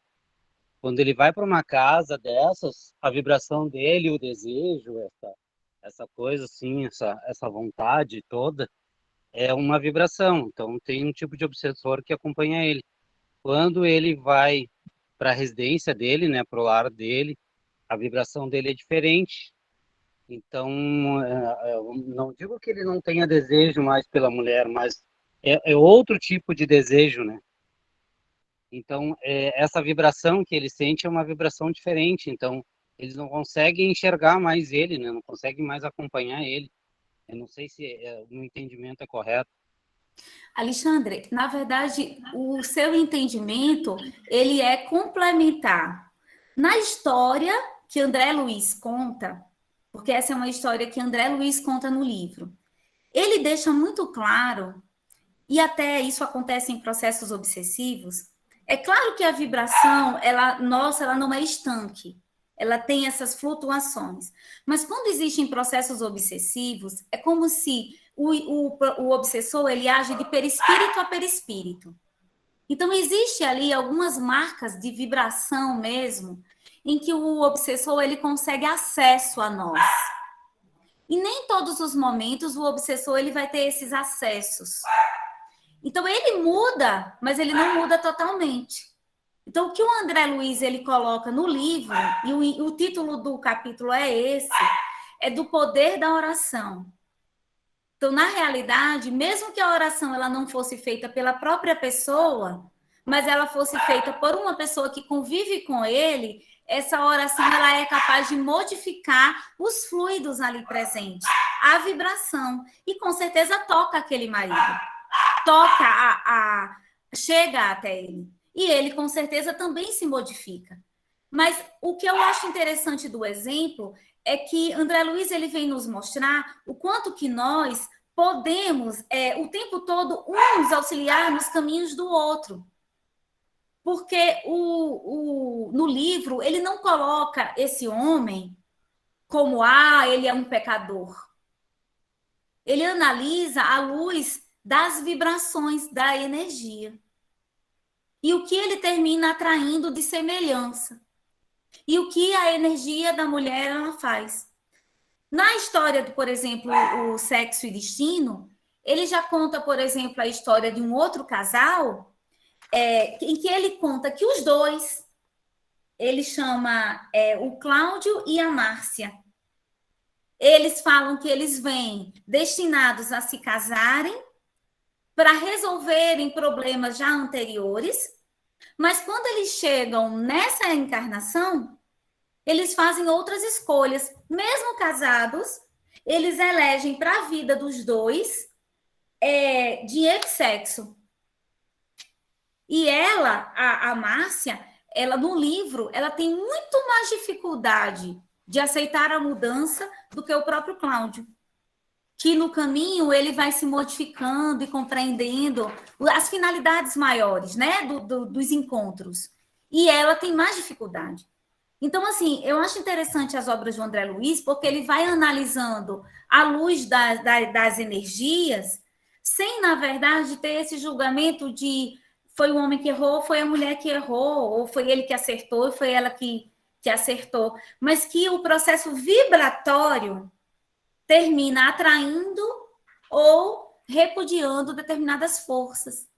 Quando ele vai para uma casa dessas, a vibração dele, o desejo, essa coisa assim, essa vontade toda, é uma vibração. Então, tem um tipo de obsessor que acompanha ele. Quando ele vai para a residência dele, né, para o lar dele, a vibração dele é diferente. Então, eu não digo que ele não tenha desejo mais pela mulher, mas é outro tipo de desejo, né? Então, essa vibração que ele sente é uma vibração diferente. Então, eles não conseguem enxergar mais ele, né? Não conseguem mais acompanhar ele. Eu não sei se o meu entendimento é correto. Alexandre, na verdade, o seu entendimento, ele é complementar. Na história que André Luiz conta, porque essa é uma história que André Luiz conta no livro, ele deixa muito claro, e até isso acontece em processos obsessivos, é claro que a vibração, ela não é estanque, ela tem essas flutuações, mas quando existem processos obsessivos, é como se o obsessor, ele age de perispírito a perispírito. Então, existe ali algumas marcas de vibração mesmo, em que o obsessor, ele consegue acesso a nós. E nem todos os momentos o obsessor, ele vai ter esses acessos. Então, ele muda, mas ele não muda totalmente. Então, o que o André Luiz, ele coloca no livro, e o título do capítulo é esse, é do poder da oração. Então, na realidade, mesmo que a oração ela não fosse feita pela própria pessoa, mas ela fosse feita por uma pessoa que convive com ele, essa oração ela é capaz de modificar os fluidos ali presentes, a vibração, e com certeza toca aquele marido, chega até ele, e ele com certeza também se modifica. Mas o que eu acho interessante do exemplo é que André Luiz ele vem nos mostrar o quanto que nós podemos o tempo todo uns auxiliar nos caminhos do outro. Porque no livro ele não coloca esse homem como ele é um pecador. Ele analisa à luz das vibrações da energia. E o que ele termina atraindo de semelhança. E o que a energia da mulher ela faz. Na história do, por exemplo, o Sexo e Destino, ele já conta, por exemplo, a história de um outro casal, em que ele conta que os dois, ele chama o Cláudio e a Márcia. Eles falam que eles vêm destinados a se casarem para resolverem problemas já anteriores, mas quando eles chegam nessa encarnação, eles fazem outras escolhas. Mesmo casados, eles elegem para a vida dos dois dinheiro e sexo. E ela, a Márcia, ela no livro, ela tem muito mais dificuldade de aceitar a mudança do que o próprio Cláudio. Que no caminho ele vai se modificando e compreendendo as finalidades maiores, né, dos encontros. E ela tem mais dificuldade. Então, assim, eu acho interessante as obras do André Luiz, porque ele vai analisando à luz das energias, sem, na verdade, ter esse julgamento de foi o homem que errou, foi a mulher que errou, ou foi ele que acertou, foi ela que acertou. Mas que o processo vibratório termina atraindo ou repudiando determinadas forças.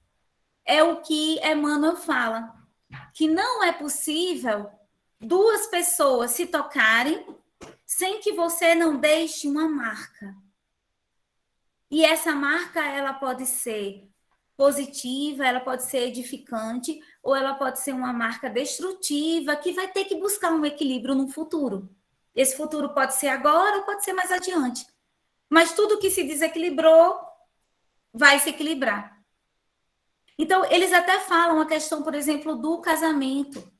É o que Emmanuel fala, que não é possível duas pessoas se tocarem sem que você não deixe uma marca. E essa marca, ela pode ser positiva, ela pode ser edificante, ou ela pode ser uma marca destrutiva, que vai ter que buscar um equilíbrio no futuro. Esse futuro pode ser agora ou pode ser mais adiante. Mas tudo que se desequilibrou vai se equilibrar. Então, eles até falam a questão, por exemplo, do casamento,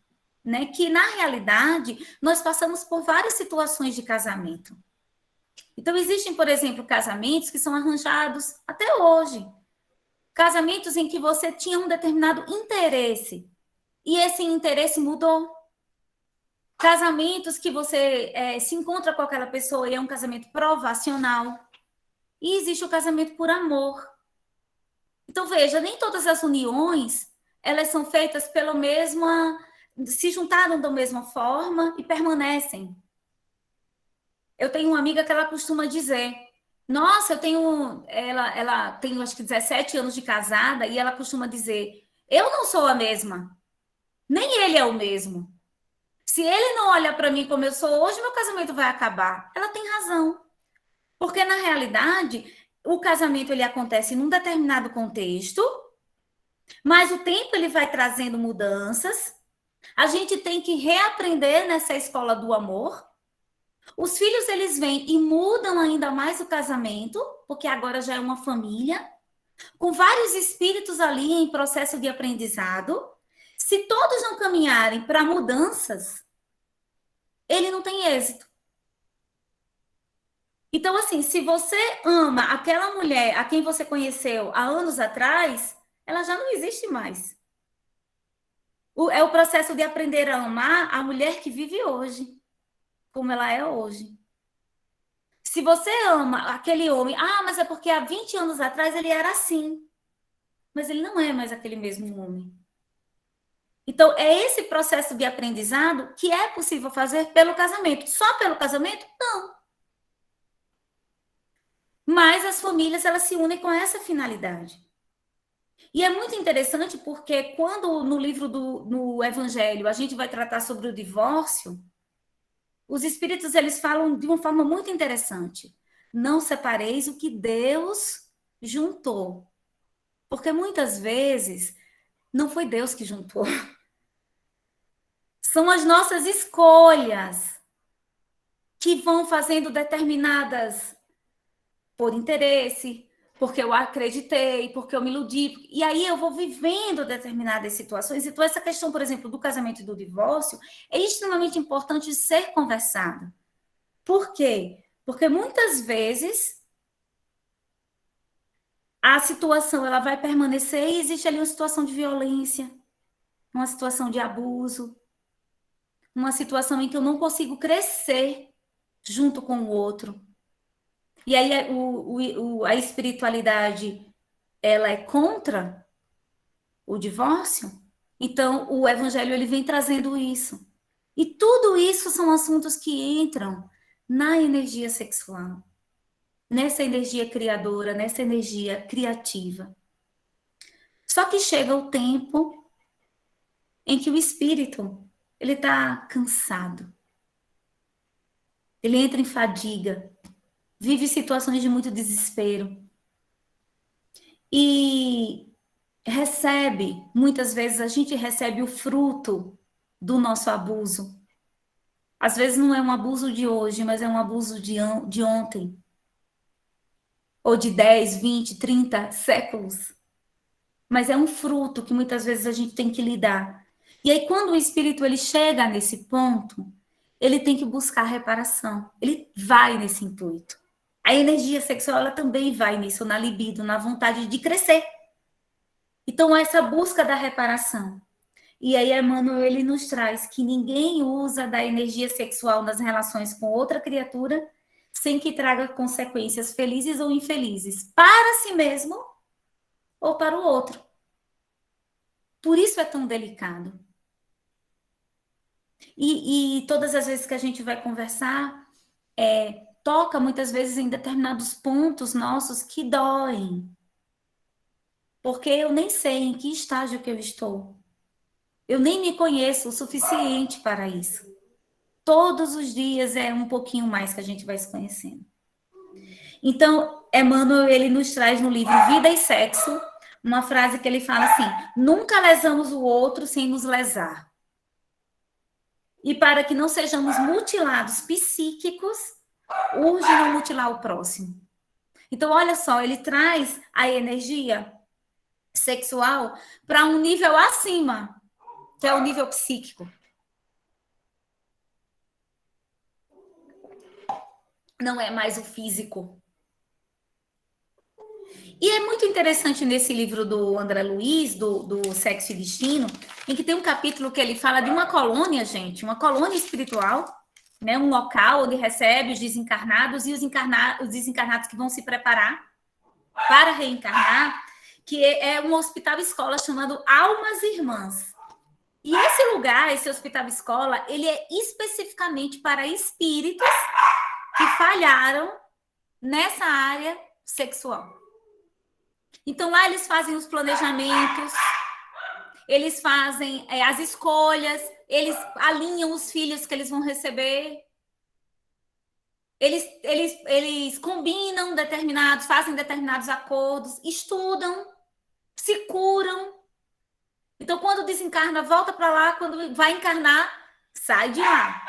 né? Que, na realidade, nós passamos por várias situações de casamento. Então, existem, por exemplo, casamentos que são arranjados até hoje. Casamentos em que você tinha um determinado interesse e esse interesse mudou. Casamentos que você se encontra com aquela pessoa e é um casamento provacional. E existe o casamento por amor. Então, veja, nem todas as uniões, elas são feitas pela mesma... se juntaram da mesma forma e permanecem. Eu tenho uma amiga que ela costuma dizer, nossa, ela tem acho que 17 anos de casada e ela costuma dizer, eu não sou a mesma, nem ele é o mesmo. Se ele não olha para mim como eu sou hoje, meu casamento vai acabar. Ela tem razão. Porque, na realidade, o casamento ele acontece num determinado contexto, mas o tempo ele vai trazendo mudanças. A gente tem que reaprender nessa escola do amor. Os filhos, eles vêm e mudam ainda mais o casamento, porque agora já é uma família, com vários espíritos ali em processo de aprendizado. Se todos não caminharem para mudanças, ele não tem êxito. Então, assim, se você ama aquela mulher a quem você conheceu há anos atrás, ela já não existe mais. É o processo de aprender a amar a mulher que vive hoje, como ela é hoje. Se você ama aquele homem, mas é porque há 20 anos atrás ele era assim. Mas ele não é mais aquele mesmo homem. Então, é esse processo de aprendizado que é possível fazer pelo casamento. Só pelo casamento? Não. Mas as famílias, elas se unem com essa finalidade. E é muito interessante porque quando no livro no Evangelho a gente vai tratar sobre o divórcio, os espíritos, eles falam de uma forma muito interessante. Não separeis o que Deus juntou. Porque muitas vezes não foi Deus que juntou. São as nossas escolhas que vão fazendo determinadas por interesse, porque eu acreditei, porque eu me iludi. E aí eu vou vivendo determinadas situações. Então, essa questão, por exemplo, do casamento e do divórcio é extremamente importante ser conversada. Por quê? Porque muitas vezes a situação ela vai permanecer e existe ali uma situação de violência, uma situação de abuso, uma situação em que eu não consigo crescer junto com o outro. E aí a espiritualidade, ela é contra o divórcio, então o evangelho ele vem trazendo isso. E tudo isso são assuntos que entram na energia sexual, nessa energia criadora, nessa energia criativa. Só que chega o tempo em que o espírito ele está cansado, ele entra em fadiga, vive situações de muito desespero. E recebe, muitas vezes a gente recebe o fruto do nosso abuso. Às vezes não é um abuso de hoje, mas é um abuso de ontem. Ou de 10, 20, 30 séculos. Mas é um fruto que muitas vezes a gente tem que lidar. E aí quando o espírito ele chega nesse ponto, ele tem que buscar reparação. Ele vai nesse intuito. A energia sexual ela também vai nisso, na libido, na vontade de crescer. Então, essa busca da reparação. E aí, Emmanuel, ele nos traz que ninguém usa da energia sexual nas relações com outra criatura sem que traga consequências felizes ou infelizes para si mesmo ou para o outro. Por isso é tão delicado. E todas as vezes que a gente vai conversar, toca muitas vezes em determinados pontos nossos que doem. Porque eu nem sei em que estágio que eu estou. Eu nem me conheço o suficiente para isso. Todos os dias é um pouquinho mais que a gente vai se conhecendo. Então, Emmanuel, ele nos traz no livro Vida e Sexo, uma frase que ele fala assim: nunca lesamos o outro sem nos lesar. E para que não sejamos mutilados psíquicos, urge não mutilar o próximo. Então, olha só, ele traz a energia sexual para um nível acima, que é o nível psíquico. Não é mais o físico. E é muito interessante nesse livro do André Luiz, do Sexo e Destino, em que tem um capítulo que ele fala de uma colônia, gente, uma colônia espiritual, né, um local onde recebe os desencarnados e os desencarnados que vão se preparar para reencarnar, que é um hospital-escola chamado Almas Irmãs. E esse lugar, esse hospital-escola, ele é especificamente para espíritos que falharam nessa área sexual. Então, lá eles fazem os planejamentos, eles fazem as escolhas, eles alinham os filhos que eles vão receber, eles combinam fazem determinados acordos, estudam, se curam. Então, quando desencarna, volta para lá, quando vai encarnar, sai de lá.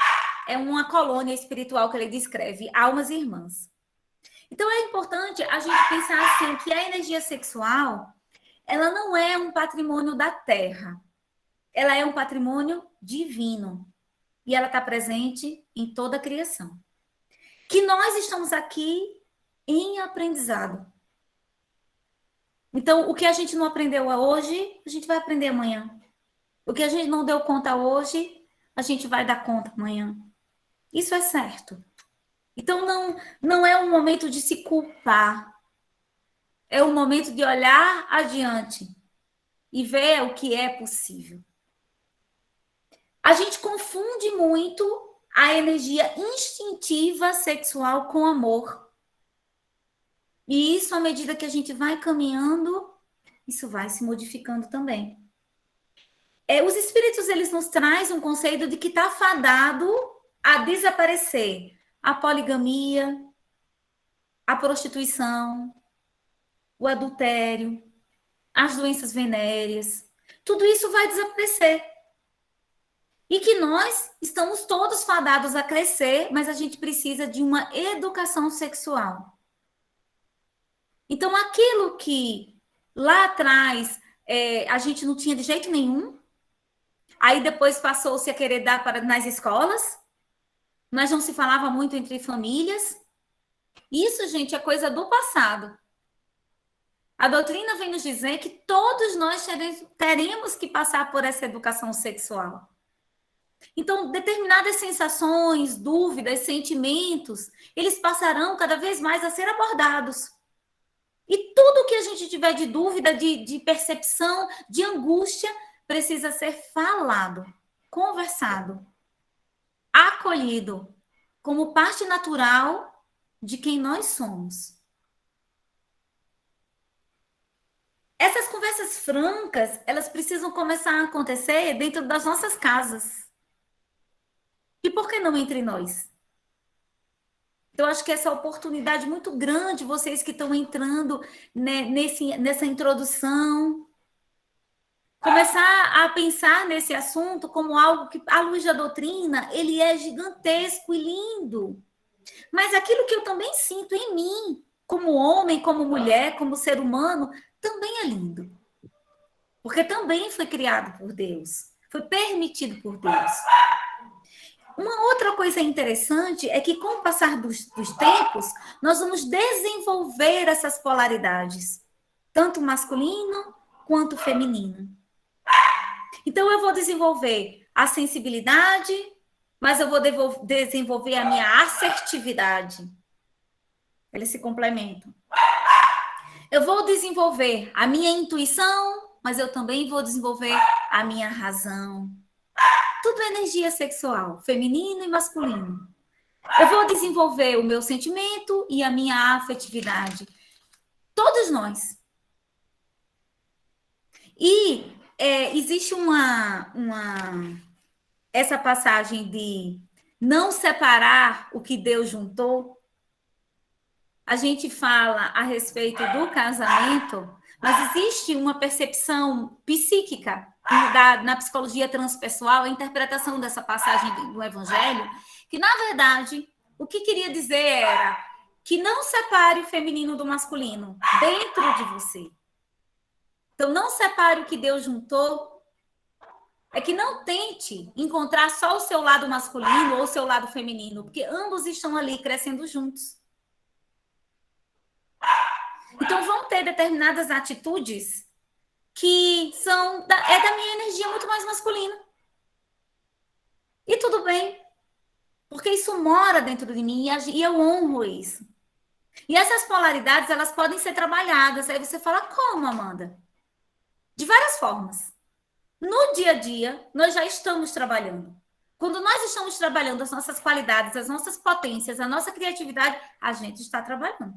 É uma colônia espiritual que ele descreve, almas irmãs. Então, é importante a gente pensar assim, que a energia sexual, ela não é um patrimônio da Terra. Ela é um patrimônio divino. E ela está presente em toda a criação. Que nós estamos aqui em aprendizado. Então, o que a gente não aprendeu hoje, a gente vai aprender amanhã. O que a gente não deu conta hoje, a gente vai dar conta amanhã. Isso é certo. Então, não é um momento de se culpar. É um momento de olhar adiante e ver o que é possível. A gente confunde muito a energia instintiva sexual com amor. E isso, à medida que a gente vai caminhando, isso vai se modificando também. Os espíritos, eles nos trazem um conceito de que está fadado a desaparecer a poligamia, a prostituição, o adultério, as doenças venéreas. Tudo isso vai desaparecer. E que nós estamos todos fadados a crescer, mas a gente precisa de uma educação sexual. Então, aquilo que lá atrás a gente não tinha de jeito nenhum, aí depois passou-se a querer dar nas escolas, mas não se falava muito entre famílias. Isso, gente, é coisa do passado. A doutrina vem nos dizer que todos nós teremos que passar por essa educação sexual. Então, determinadas sensações, dúvidas, sentimentos, eles passarão cada vez mais a ser abordados. E tudo que a gente tiver de dúvida, de percepção, de angústia, precisa ser falado, conversado, acolhido, como parte natural de quem nós somos. Essas conversas francas, elas precisam começar a acontecer dentro das nossas casas. E por que não entre nós? Então, eu acho que essa oportunidade muito grande, vocês que estão entrando nessa introdução, começar a pensar nesse assunto como algo que, à luz da doutrina, ele é gigantesco e lindo. Mas aquilo que eu também sinto em mim, como homem, como mulher, como ser humano, também é lindo. Porque também foi criado por Deus. Foi permitido por Deus. Uma outra coisa interessante é que, com o passar dos tempos, nós vamos desenvolver essas polaridades, tanto masculino quanto feminino. Então, eu vou desenvolver a sensibilidade, mas eu vou desenvolver a minha assertividade. Eles se complementam. Eu vou desenvolver a minha intuição, mas eu também vou desenvolver a minha razão. Tudo é energia sexual, feminino e masculino. Eu vou desenvolver o meu sentimento e a minha afetividade. Todos nós. E existe essa passagem de não separar o que Deus juntou. A gente fala a respeito do casamento, mas existe uma percepção psíquica na psicologia transpessoal, a interpretação dessa passagem do Evangelho, que, na verdade, o que queria dizer era que não separe o feminino do masculino dentro de você. Então, não separe o que Deus juntou. É que não tente encontrar só o seu lado masculino ou o seu lado feminino, porque ambos estão ali crescendo juntos. Então, vão ter determinadas atitudes que são da minha energia muito mais masculina. E tudo bem, porque isso mora dentro de mim e eu honro isso. E essas polaridades, elas podem ser trabalhadas. Aí você fala, como, Amanda? De várias formas. No dia a dia, nós já estamos trabalhando. Quando nós estamos trabalhando as nossas qualidades, as nossas potências, a nossa criatividade, a gente está trabalhando.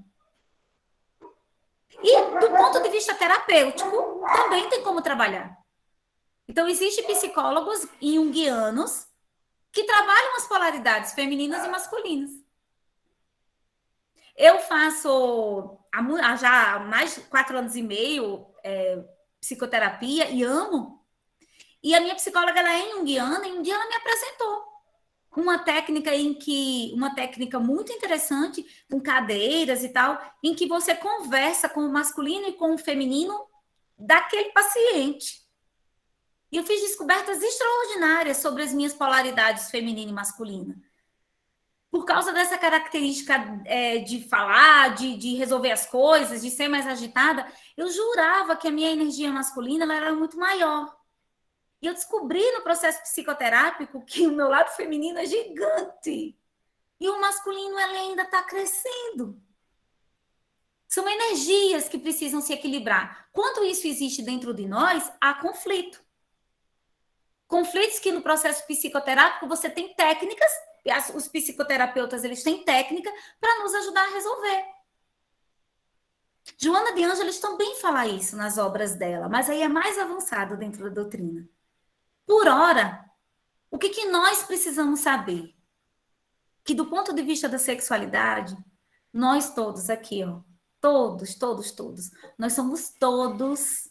E do ponto de vista terapêutico, também tem como trabalhar. Então, existem psicólogos junguianos que trabalham as polaridades femininas e masculinas. Eu faço já há mais de 4 anos e meio psicoterapia e amo. E a minha psicóloga, ela é junguiana, e um dia ela me apresentou uma técnica muito interessante, com cadeiras e tal, em que você conversa com o masculino e com o feminino daquele paciente. E eu fiz descobertas extraordinárias sobre as minhas polaridades feminina e masculina. Por causa dessa característica de falar, de resolver as coisas, de ser mais agitada, eu jurava que a minha energia masculina ela era muito maior. E eu descobri no processo psicoterápico que o meu lado feminino é gigante. E o masculino ele ainda está crescendo. São energias que precisam se equilibrar. Quando isso existe dentro de nós, há conflito. Conflitos que no processo psicoterápico você tem técnicas, os psicoterapeutas eles têm técnica para nos ajudar a resolver. Joana de Ângeles também fala isso nas obras dela, mas aí é mais avançado dentro da doutrina. Por ora, o que nós precisamos saber? Que do ponto de vista da sexualidade, nós todos aqui, todos, nós somos todos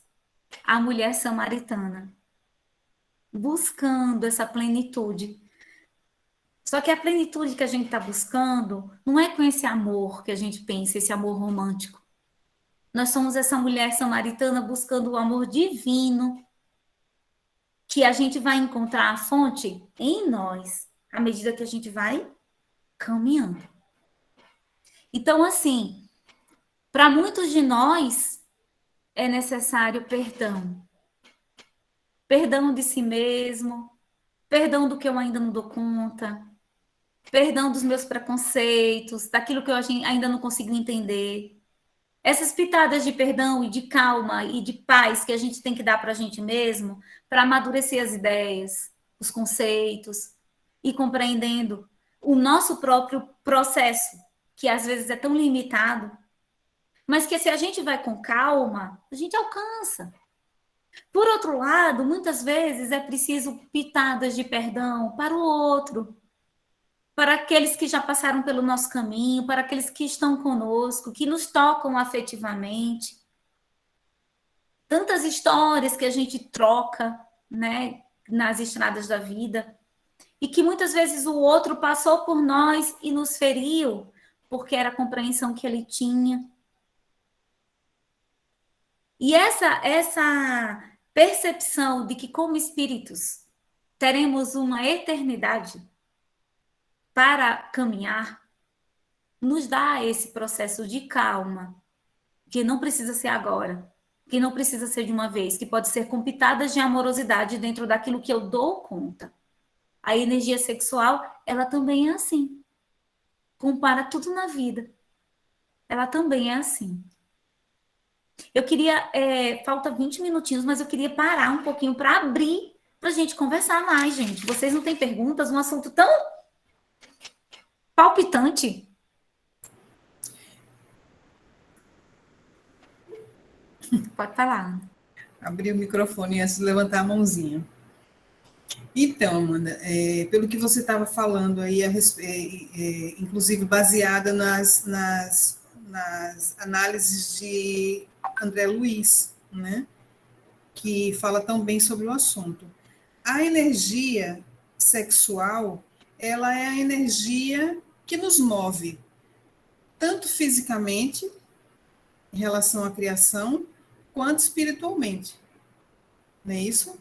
a mulher samaritana, buscando essa plenitude. Só que a plenitude que a gente está buscando não é com esse amor que a gente pensa, esse amor romântico. Nós somos essa mulher samaritana buscando o amor divino, que a gente vai encontrar a fonte em nós, à medida que a gente vai caminhando. Então, assim, para muitos de nós, é necessário perdão. Perdão de si mesmo, perdão do que eu ainda não dou conta, perdão dos meus preconceitos, daquilo que eu ainda não consigo entender. Essas pitadas de perdão e de calma e de paz que a gente tem que dar para a gente mesmo, para amadurecer as ideias, os conceitos, e compreendendo o nosso próprio processo, que às vezes é tão limitado, mas que se a gente vai com calma, a gente alcança. Por outro lado, muitas vezes é preciso pitadas de perdão para o outro, para aqueles que já passaram pelo nosso caminho, para aqueles que estão conosco, que nos tocam afetivamente. Tantas histórias que a gente troca, né, nas estradas da vida, e que muitas vezes o outro passou por nós e nos feriu, porque era a compreensão que ele tinha. E essa percepção de que, como espíritos, teremos uma eternidade para caminhar, nos dá esse processo de calma, que não precisa ser agora, que não precisa ser de uma vez, que pode ser com pitadas de amorosidade dentro daquilo que eu dou conta. A energia sexual, ela também é assim. Compara tudo na vida. Ela também é assim. Eu queria, falta 20 minutinhos, mas eu queria parar um pouquinho para abrir, para a gente conversar mais, gente. Vocês não têm perguntas? Um assunto tão palpitante. Pode falar. Abrir o microfone antes de levantar a mãozinha. Então, Amanda, pelo que você estava falando aí, inclusive baseada nas análises de André Luiz, né, que fala tão bem sobre o assunto. A energia sexual, ela é a energia que nos move, tanto fisicamente, em relação à criação, quanto espiritualmente. Não é isso?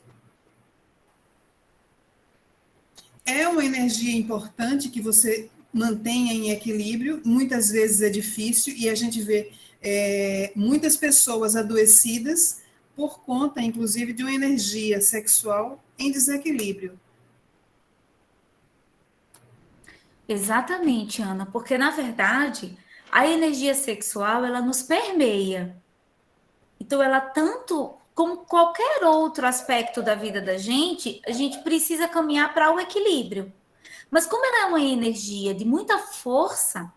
É uma energia importante que você mantenha em equilíbrio, muitas vezes é difícil, e a gente vê muitas pessoas adoecidas por conta, inclusive, de uma energia sexual em desequilíbrio. Exatamente, Ana, porque na verdade a energia sexual ela nos permeia. Então ela tanto como qualquer outro aspecto da vida da gente, a gente precisa caminhar para o equilíbrio. Mas como ela é uma energia de muita força,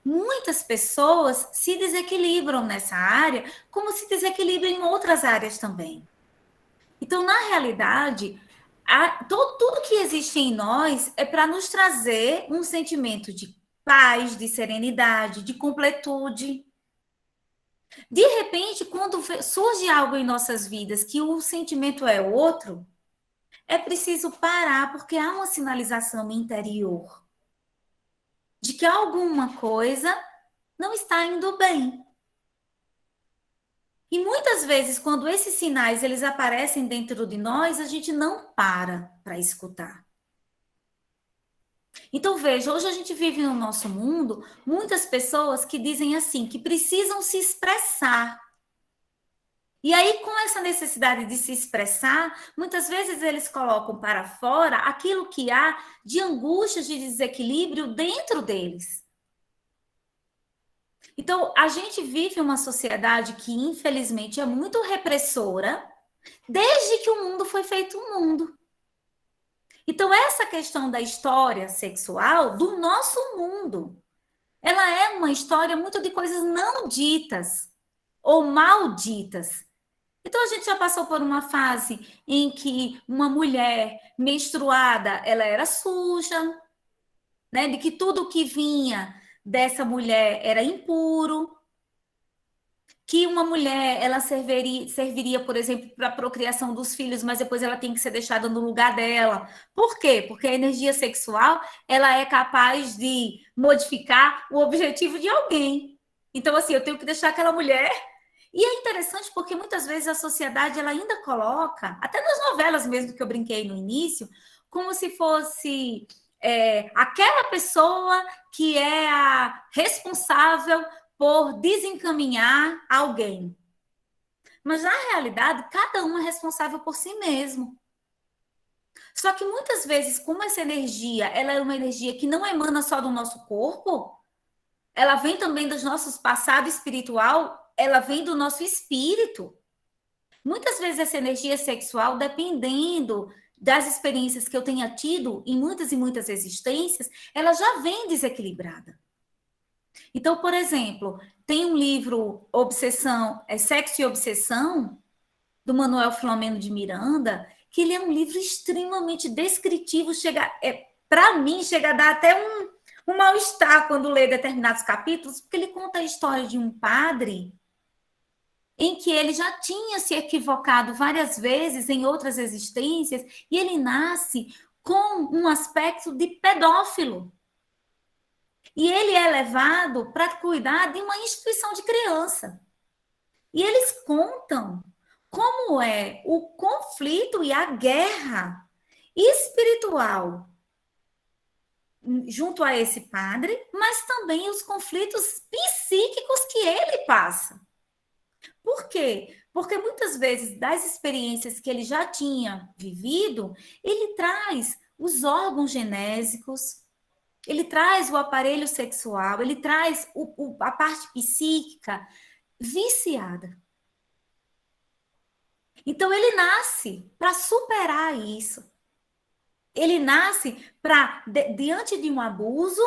muitas pessoas se desequilibram nessa área, como se desequilibram em outras áreas também. Então, na realidade, tudo que existe em nós é para nos trazer um sentimento de paz, de serenidade, de completude. De repente, quando surge algo em nossas vidas que o sentimento é outro, é preciso parar, porque há uma sinalização interior de que alguma coisa não está indo bem. E muitas vezes, quando esses sinais eles aparecem dentro de nós, a gente não para escutar. Então, veja, hoje a gente vive no nosso mundo muitas pessoas que dizem assim, que precisam se expressar. E aí, com essa necessidade de se expressar, muitas vezes eles colocam para fora aquilo que há de angústias, de desequilíbrio dentro deles. Então, a gente vive uma sociedade que, infelizmente, é muito repressora, desde que o mundo foi feito um mundo. Então, essa questão da história sexual do nosso mundo, ela é uma história muito de coisas não ditas ou malditas. Então, a gente já passou por uma fase em que uma mulher menstruada, ela era suja, né? De que tudo que vinha dessa mulher era impuro, que uma mulher, ela serviria, por exemplo, para a procriação dos filhos, mas depois ela tem que ser deixada no lugar dela. Por quê? Porque a energia sexual, ela é capaz de modificar o objetivo de alguém. Então, assim, eu tenho que deixar aquela mulher. E é interessante porque muitas vezes a sociedade ela ainda coloca, até nas novelas mesmo que eu brinquei no início, como se fosse aquela pessoa que é a responsável por desencaminhar alguém. Mas, na realidade, cada um é responsável por si mesmo. Só que muitas vezes, como essa energia, ela é uma energia que não emana só do nosso corpo, ela vem também dos nossos passado espiritual, ela vem do nosso espírito. Muitas vezes essa energia sexual, dependendo das experiências que eu tenha tido em muitas e muitas existências, ela já vem desequilibrada. Então, por exemplo, tem um livro, Sexo e Obsessão, do Manuel Filomeno de Miranda, que ele é um livro extremamente descritivo, para mim, chega a dar até um mal-estar quando lê determinados capítulos, porque ele conta a história de um padre em que ele já tinha se equivocado várias vezes em outras existências, e ele nasce com um aspecto de pedófilo. E ele é levado para cuidar de uma instituição de criança. E eles contam como é o conflito e a guerra espiritual junto a esse padre, mas também os conflitos psíquicos que ele passa. Por quê? Porque muitas vezes, das experiências que ele já tinha vivido, ele traz os órgãos genésicos, ele traz o aparelho sexual, ele traz a parte psíquica viciada. Então, ele nasce para superar isso. Ele nasce para, diante de um abuso,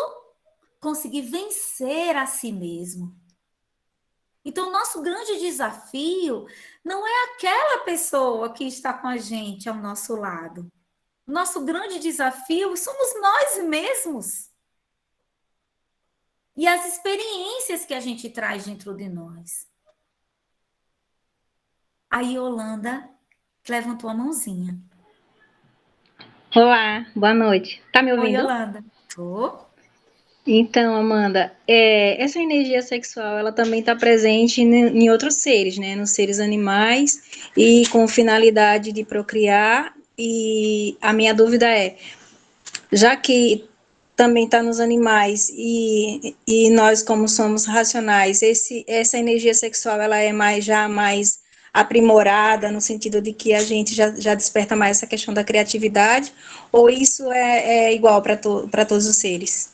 conseguir vencer a si mesmo. Então, o nosso grande desafio não é aquela pessoa que está com a gente ao nosso lado. O nosso grande desafio somos nós mesmos. E as experiências que a gente traz dentro de nós. A Yolanda levantou a mãozinha. Olá, boa noite. Tá me Oi, ouvindo? Yolanda. Tô. Então, Amanda, essa energia sexual, ela também está presente em outros seres, né? Nos seres animais e com finalidade de procriar. E a minha dúvida é, já que também está nos animais e nós, como somos racionais, essa energia sexual, ela é mais aprimorada, no sentido de que a gente já desperta mais essa questão da criatividade, ou isso é igual para todos os seres?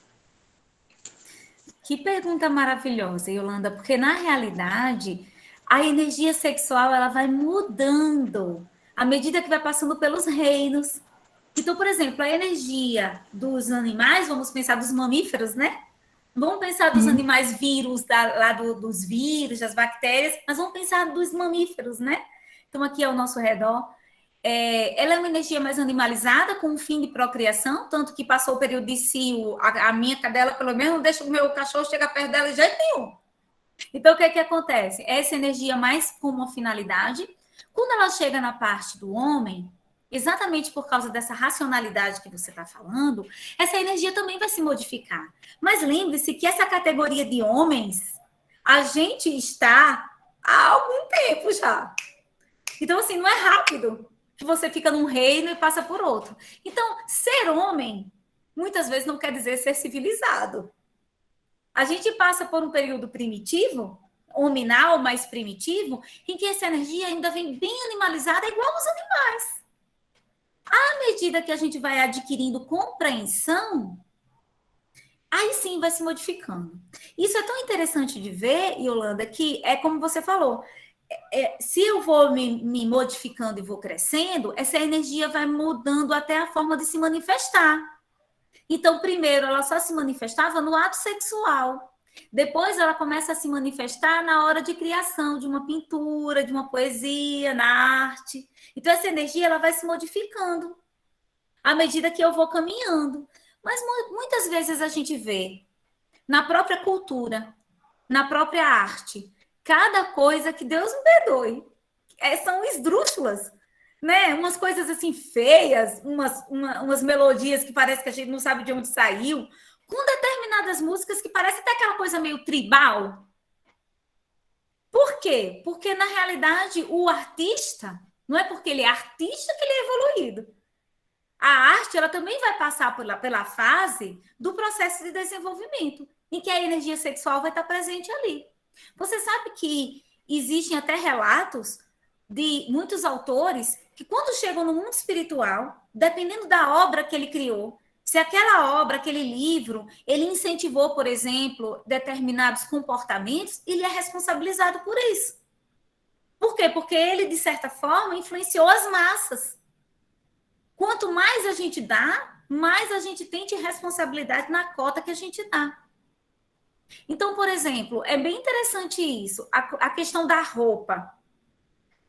Que pergunta maravilhosa, Yolanda, porque na realidade a energia sexual ela vai mudando à medida que vai passando pelos reinos. Então, por exemplo, a energia dos animais, vamos pensar dos mamíferos, né? Vamos pensar dos animais vírus, dos vírus, das bactérias, mas vamos pensar dos mamíferos, né? Então, aqui ao nosso redor. Ela é uma energia mais animalizada, com um fim de procriação, tanto que passou o período de cio, a minha cadela, pelo menos, não deixa o meu cachorro chegar perto dela de jeito nenhum. Então, o que é que acontece? Essa energia mais com uma finalidade. Quando ela chega na parte do homem, exatamente por causa dessa racionalidade que você está falando, essa energia também vai se modificar. Mas lembre-se que essa categoria de homens, a gente está há algum tempo já. Então, assim, não é rápido que você fica num reino e passa por outro. Então, ser homem, muitas vezes não quer dizer ser civilizado. A gente passa por um período primitivo, hominal, mais primitivo, em que essa energia ainda vem bem animalizada, igual os animais. À medida que a gente vai adquirindo compreensão, aí sim vai se modificando. Isso é tão interessante de ver, Yolanda, que é como você falou, se eu vou me modificando e vou crescendo, essa energia vai mudando até a forma de se manifestar. Então, primeiro, ela só se manifestava no ato sexual. Depois, ela começa a se manifestar na hora de criação de uma pintura, de uma poesia, na arte. Então, essa energia ela vai se modificando à medida que eu vou caminhando. Mas muitas vezes a gente vê na própria cultura, na própria arte, cada coisa que Deus me perdoe. São esdrúxulas, né? Umas coisas assim feias, umas melodias que parece que a gente não sabe de onde saiu, com determinadas músicas que parece até aquela coisa meio tribal. Por quê? Porque, na realidade, o artista, não é porque ele é artista que ele é evoluído. A arte, ela também vai passar pela fase do processo de desenvolvimento, em que a energia sexual vai estar presente ali. Você sabe que existem até relatos de muitos autores que, quando chegam no mundo espiritual, dependendo da obra que ele criou, se aquela obra, aquele livro, ele incentivou, por exemplo, determinados comportamentos, ele é responsabilizado por isso. Por quê? Porque ele, de certa forma, influenciou as massas. Quanto mais a gente dá, mais a gente tem de responsabilidade na cota que a gente dá. Então, por exemplo, é bem interessante isso, a questão da roupa.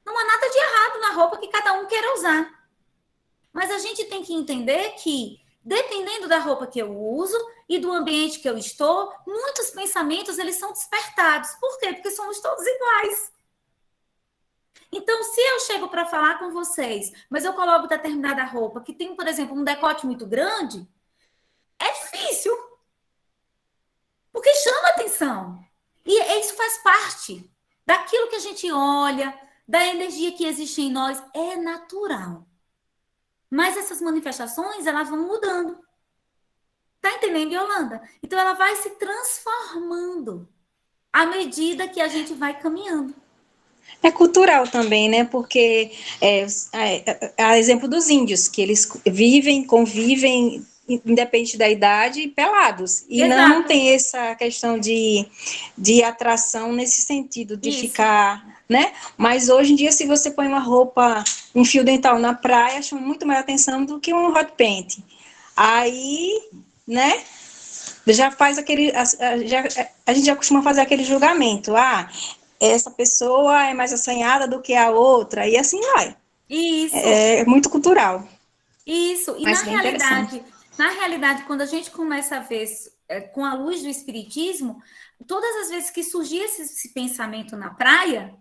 Não há nada de errado na roupa que cada um queira usar. Mas a gente tem que entender que, dependendo da roupa que eu uso e do ambiente que eu estou, muitos pensamentos eles são despertados. Por quê? Porque somos todos iguais. Então, se eu chego para falar com vocês, mas eu coloco determinada roupa que tem, por exemplo, um decote muito grande, é difícil. Porque chama atenção. E isso faz parte daquilo que a gente olha, da energia que existe em nós. É natural. Mas essas manifestações, elas vão mudando. Tá entendendo, Yolanda? Então, ela vai se transformando à medida que a gente vai caminhando. É cultural também, né? Porque a exemplo dos índios, que eles convivem, independente da idade, pelados. E Exato. não tem essa questão de atração nesse sentido, de ficar, né? Mas hoje em dia, se você põe uma roupa, um fio dental na praia, chama muito mais atenção do que um hot paint. Aí, né? já faz aquele, a gente já costuma fazer aquele julgamento, essa pessoa é mais assanhada do que a outra, e assim vai. Isso. É muito cultural. Isso, e Mas na realidade, quando a gente começa a ver com a luz do espiritismo, todas as vezes que surgia esse pensamento na praia,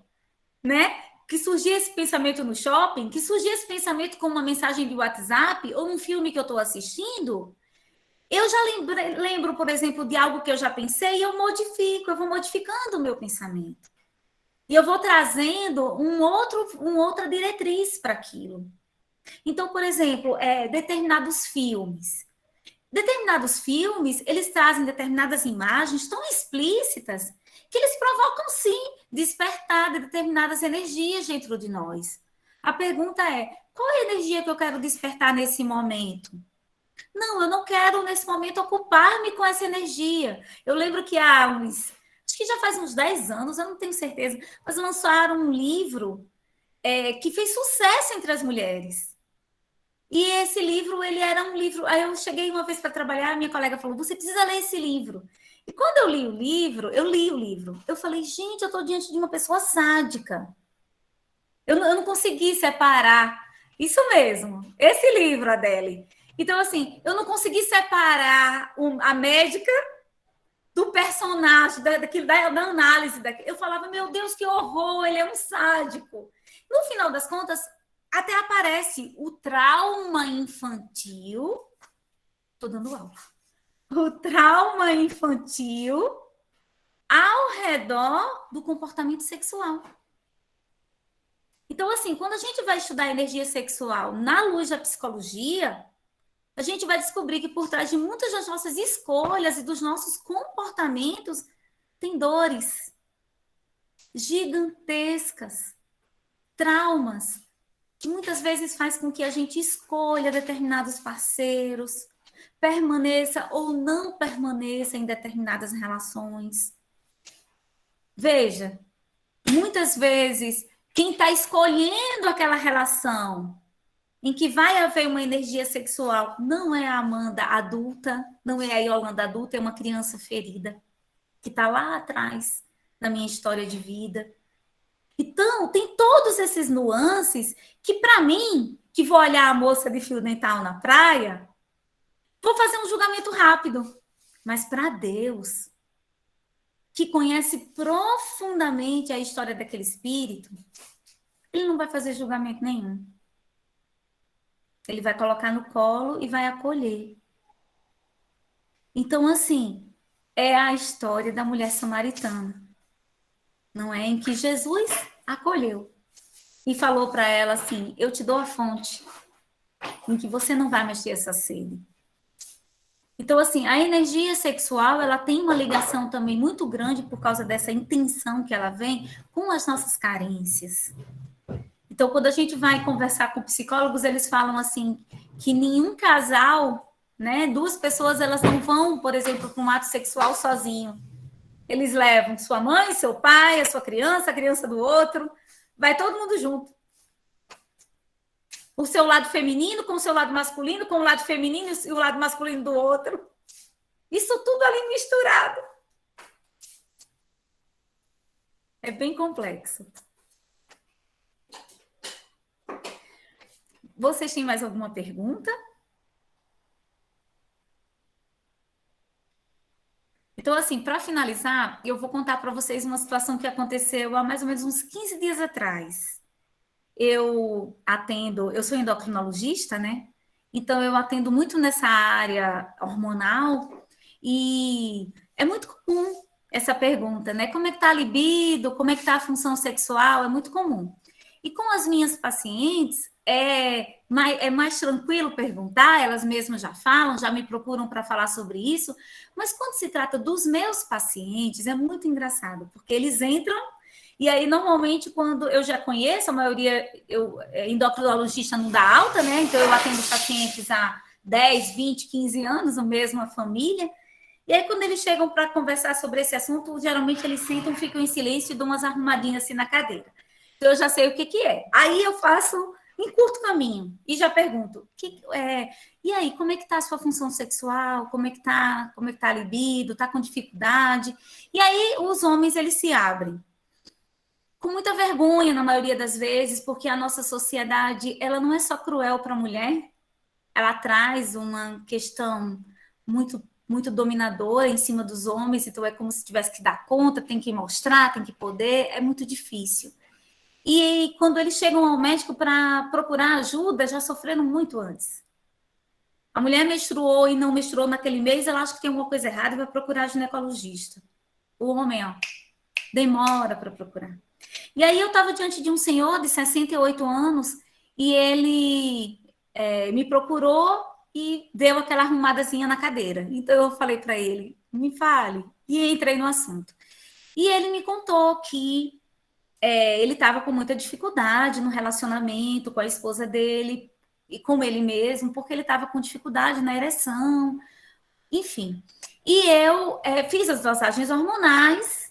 né? Que surgia esse pensamento no shopping, que surgia esse pensamento com uma mensagem de WhatsApp ou um filme que eu estou assistindo, eu já lembro, por exemplo, de algo que eu já pensei e eu vou modificando o meu pensamento. E eu vou trazendo outra diretriz para aquilo. Então, por exemplo, determinados filmes, eles trazem determinadas imagens tão explícitas que eles provocam, sim, despertar de determinadas energias dentro de nós. A pergunta é, qual é a energia que eu quero despertar nesse momento? Não, eu não quero, nesse momento, ocupar-me com essa energia. Eu lembro que acho que já faz uns 10 anos, eu não tenho certeza, mas lançaram um livro que fez sucesso entre as mulheres. E esse livro, ele era um livro... Aí eu cheguei uma vez para trabalhar, minha colega falou, você precisa ler esse livro. E quando eu li o livro, eu falei, gente, eu estou diante de uma pessoa sádica. Eu não consegui separar. Isso mesmo, esse livro, Adele. Então, assim, eu não consegui separar a médica do personagem, da análise. Eu falava, meu Deus, que horror, ele é um sádico. No final das contas, até aparece o trauma infantil. Estou dando aula. O trauma infantil ao redor do comportamento sexual. Então, assim, quando a gente vai estudar energia sexual na luz da psicologia, a gente vai descobrir que por trás de muitas das nossas escolhas e dos nossos comportamentos tem dores gigantescas, traumas, que muitas vezes faz com que a gente escolha determinados parceiros, permaneça ou não permaneça em determinadas relações. Veja, muitas vezes, quem está escolhendo aquela relação em que vai haver uma energia sexual não é a Amanda adulta, não é a Yolanda adulta, é uma criança ferida, que está lá atrás na minha história de vida. Então, tem todos esses nuances que, para mim, que vou olhar a moça de fio dental na praia, vou fazer um julgamento rápido. Mas para Deus, que conhece profundamente a história daquele espírito, ele não vai fazer julgamento nenhum. Ele vai colocar no colo e vai acolher. Então, assim, é a história da mulher samaritana, não é? Em que Jesus acolheu e falou para ela assim, eu te dou a fonte em que você não vai mais ter essa sede. Então, assim, a energia sexual, ela tem uma ligação também muito grande por causa dessa intenção que ela vem com as nossas carências. Então, quando a gente vai conversar com psicólogos, eles falam assim, que nenhum casal, né, duas pessoas, elas não vão, por exemplo, para um ato sexual sozinho. Eles levam sua mãe, seu pai, a sua criança, a criança do outro, vai todo mundo junto. O seu lado feminino com o seu lado masculino, com o lado feminino e o lado masculino do outro. Isso tudo ali misturado. É bem complexo. Vocês têm mais alguma pergunta? Então, assim, para finalizar, eu vou contar para vocês uma situação que aconteceu há mais ou menos uns 15 dias atrás. Eu sou endocrinologista, né? Então, eu atendo muito nessa área hormonal e é muito comum essa pergunta, né? Como é que está a libido? Como é que está a função sexual? É muito comum. E com as minhas pacientes, é mais tranquilo perguntar, elas mesmas já falam, já me procuram para falar sobre isso, mas quando se trata dos meus pacientes, é muito engraçado, porque eles entram, e aí normalmente quando eu já conheço, a maioria, endocrinologista não dá alta, né? Então eu atendo pacientes há 10, 20, 15 anos, a mesma família, e aí quando eles chegam para conversar sobre esse assunto, geralmente eles sentam, ficam em silêncio e dão umas arrumadinhas assim na cadeira. Então eu já sei o que é. Aí eu faço encurto o caminho e já pergunto, e aí, como é que está a sua função sexual? Como é que tá a libido? Está com dificuldade? E aí os homens, eles se abrem. Com muita vergonha, na maioria das vezes, porque a nossa sociedade, ela não é só cruel para a mulher, ela traz uma questão muito, muito dominadora em cima dos homens, então é como se tivesse que dar conta, tem que mostrar, tem que poder, é muito difícil. E quando eles chegam ao médico para procurar ajuda, já sofreram muito antes. A mulher menstruou e não menstruou naquele mês, ela acha que tem alguma coisa errada e vai procurar ginecologista. O homem, demora para procurar. E aí eu estava diante de um senhor de 68 anos e ele me procurou e deu aquela arrumadazinha na cadeira. Então eu falei para ele, me fale, e entrei no assunto. E ele me contou que ele estava com muita dificuldade no relacionamento com a esposa dele e com ele mesmo, porque ele estava com dificuldade na ereção, enfim. E eu fiz as dosagens hormonais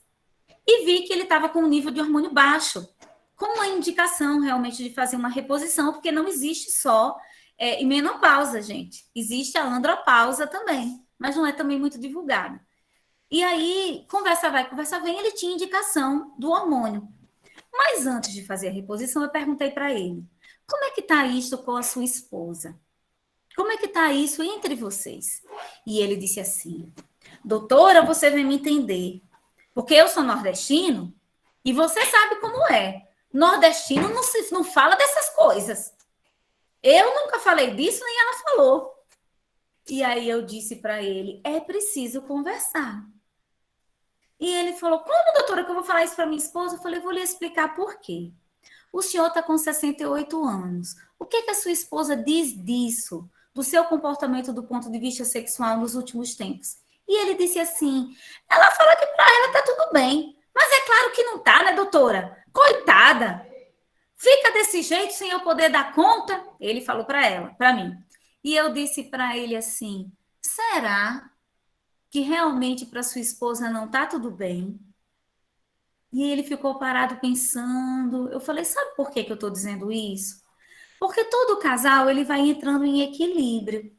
e vi que ele estava com um nível de hormônio baixo, com uma indicação realmente de fazer uma reposição, porque não existe só menopausa, gente. Existe a andropausa também, mas não é também muito divulgado. E aí, conversa vai, conversa vem, ele tinha indicação do hormônio. Mas antes de fazer a reposição, eu perguntei para ele, como é que está isso com a sua esposa? Como é que está isso entre vocês? E ele disse assim, doutora, você vem me entender, porque eu sou nordestino e você sabe como é. Nordestino não fala dessas coisas. Eu nunca falei disso, nem ela falou. E aí eu disse para ele, é preciso conversar. E ele falou, como, doutora, que eu vou falar isso para minha esposa? Eu falei, vou lhe explicar por quê. O senhor está com 68 anos. O que a sua esposa diz disso? Do seu comportamento do ponto de vista sexual nos últimos tempos? E ele disse assim, ela fala que para ela está tudo bem. Mas é claro que não está, né, doutora? Coitada. Fica desse jeito sem eu poder dar conta? Ele falou para ela, para mim. E eu disse para ele assim, será que realmente para sua esposa não está tudo bem? E ele ficou parado pensando. Eu falei, sabe por que eu estou dizendo isso? Porque todo casal ele vai entrando em equilíbrio.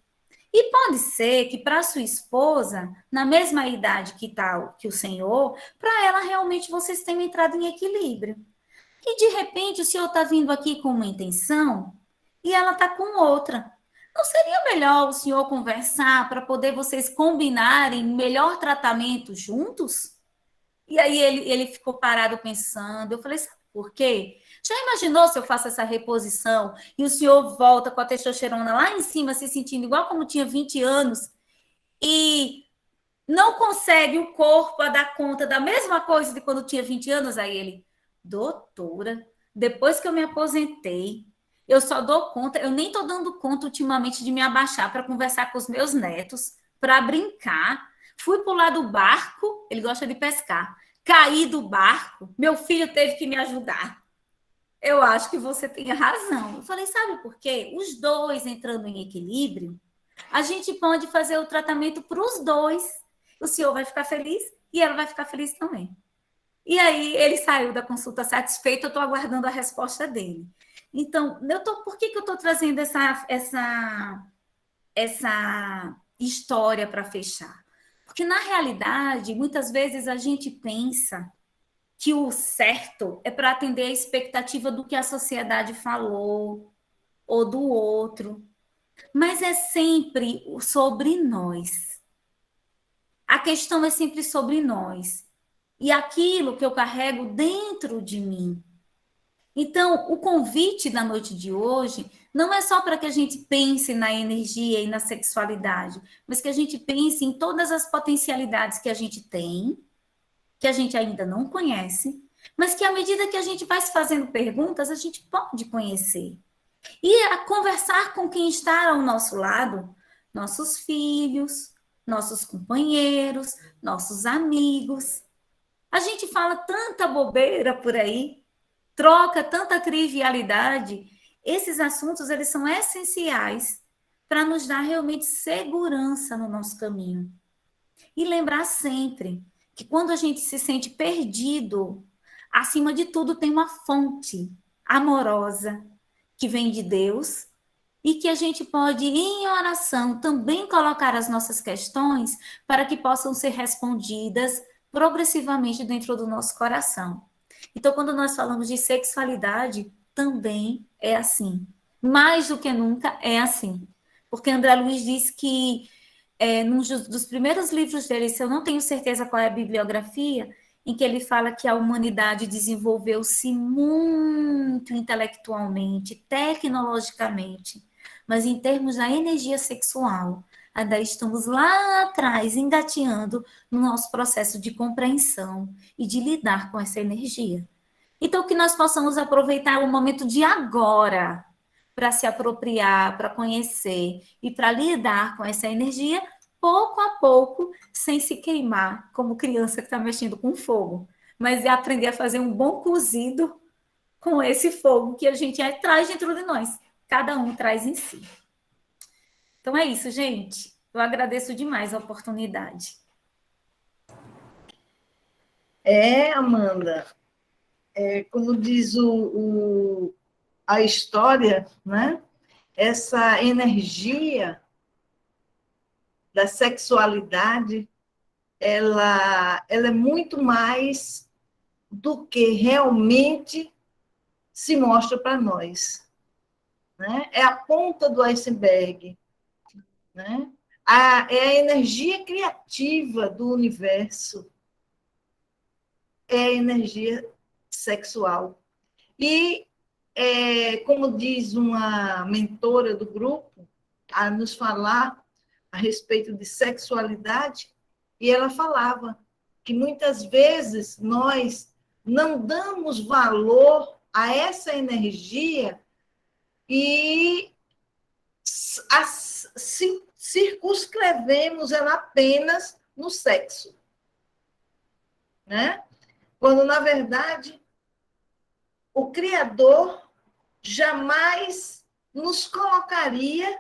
E pode ser que para sua esposa, na mesma idade que o senhor, para ela realmente vocês tenham entrado em equilíbrio. E de repente o senhor está vindo aqui com uma intenção e ela está com outra. Não seria melhor o senhor conversar para poder vocês combinarem melhor tratamento juntos? E aí ele ficou parado pensando. Eu falei, sabe por quê? Já imaginou se eu faço essa reposição e o senhor volta com a testosterona lá em cima, se sentindo igual como tinha 20 anos e não consegue o corpo a dar conta da mesma coisa de quando tinha 20 anos? Aí ele, doutora, depois que eu me aposentei, eu só dou conta, eu nem estou dando conta ultimamente de me abaixar para conversar com os meus netos, para brincar. Fui pular do barco, ele gosta de pescar, caí do barco, meu filho teve que me ajudar. Eu acho que você tem razão. Eu falei, sabe por quê? Os dois entrando em equilíbrio, a gente pode fazer o tratamento para os dois. O senhor vai ficar feliz e ela vai ficar feliz também. E aí ele saiu da consulta satisfeito, eu estou aguardando a resposta dele. Então, por que eu estou trazendo essa história para fechar? Porque, na realidade, muitas vezes a gente pensa que o certo é para atender a expectativa do que a sociedade falou ou do outro. Mas é sempre sobre nós. A questão é sempre sobre nós. E aquilo que eu carrego dentro de mim. Então, o convite da noite de hoje não é só para que a gente pense na energia e na sexualidade, mas que a gente pense em todas as potencialidades que a gente tem, que a gente ainda não conhece, mas que à medida que a gente vai se fazendo perguntas, a gente pode conhecer. E a conversar com quem está ao nosso lado, nossos filhos, nossos companheiros, nossos amigos. A gente fala tanta bobeira por aí, troca tanta trivialidade. Esses assuntos, eles são essenciais para nos dar realmente segurança no nosso caminho. E lembrar sempre que quando a gente se sente perdido, acima de tudo tem uma fonte amorosa que vem de Deus, e que a gente pode, em oração, também colocar as nossas questões para que possam ser respondidas progressivamente dentro do nosso coração. Então, quando nós falamos de sexualidade, também é assim. Mais do que nunca é assim. Porque André Luiz diz que, num dos primeiros livros dele, se eu não tenho certeza qual é a bibliografia, em que ele fala que a humanidade desenvolveu-se muito intelectualmente, tecnologicamente, mas em termos da energia sexual, ainda estamos lá atrás, engateando no nosso processo de compreensão e de lidar com essa energia. Então, que nós possamos aproveitar o momento de agora para se apropriar, para conhecer e para lidar com essa energia, pouco a pouco, sem se queimar, como criança que está mexendo com fogo, mas é aprender a fazer um bom cozido com esse fogo que a gente traz dentro de nós. Cada um traz em si. Então é isso, gente. Eu agradeço demais a oportunidade. Amanda, como diz a história, né? Essa energia da sexualidade, ela é muito mais do que realmente se mostra para nós, né? É a ponta do iceberg, né? É a energia criativa do universo, é a energia sexual. E, como diz uma mentora do grupo, a nos falar a respeito de sexualidade, e ela falava que muitas vezes nós não damos valor a essa energia e circunscrevemos ela apenas no sexo, né? Quando, na verdade, o Criador jamais nos colocaria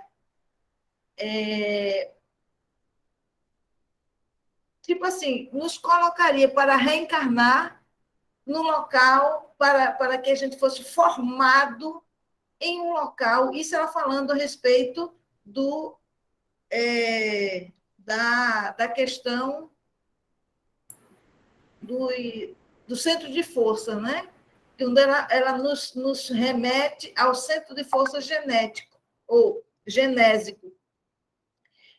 tipo assim, nos colocaria para reencarnar no local, para que a gente fosse formado em um local. Isso ela falando a respeito da questão do centro de força, né? Onde ela nos remete ao centro de força genético, ou genésico.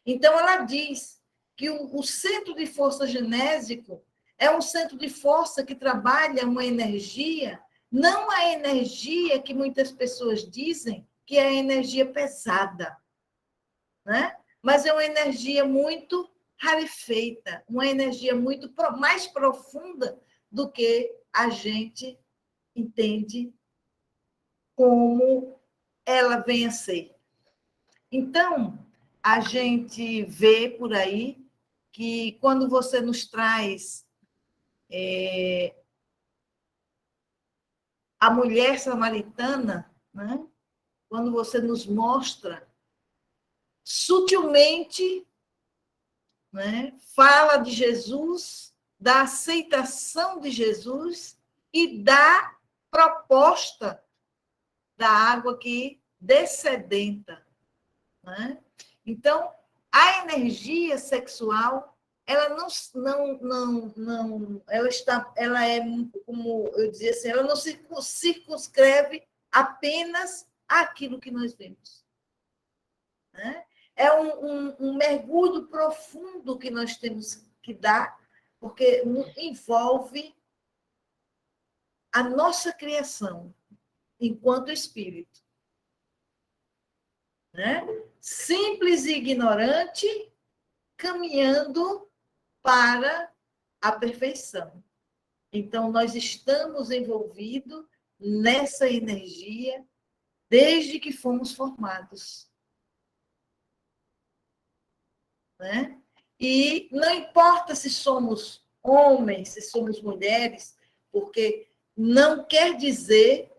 Então, ela diz que o centro de força genésico é um centro de força que trabalha uma energia, não a energia que muitas pessoas dizem que é a energia pesada, né? Mas é uma energia muito rarefeita, uma energia muito mais profunda do que a gente entende como ela vem a ser. Então, a gente vê por aí que quando você nos traz a mulher samaritana, né? Quando você nos mostra sutilmente, né? Fala de Jesus, da aceitação de Jesus e da proposta da água que descedenta, né? Então, a energia sexual, ela ela é, como eu dizia assim, ela não se circunscreve apenas àquilo que nós vemos, né? É um mergulho profundo que nós temos que dar, porque envolve a nossa criação enquanto espírito, né? Simples e ignorante, caminhando para a perfeição. Então, nós estamos envolvidos nessa energia desde que fomos formados, né? E não importa se somos homens, se somos mulheres, porque não quer dizer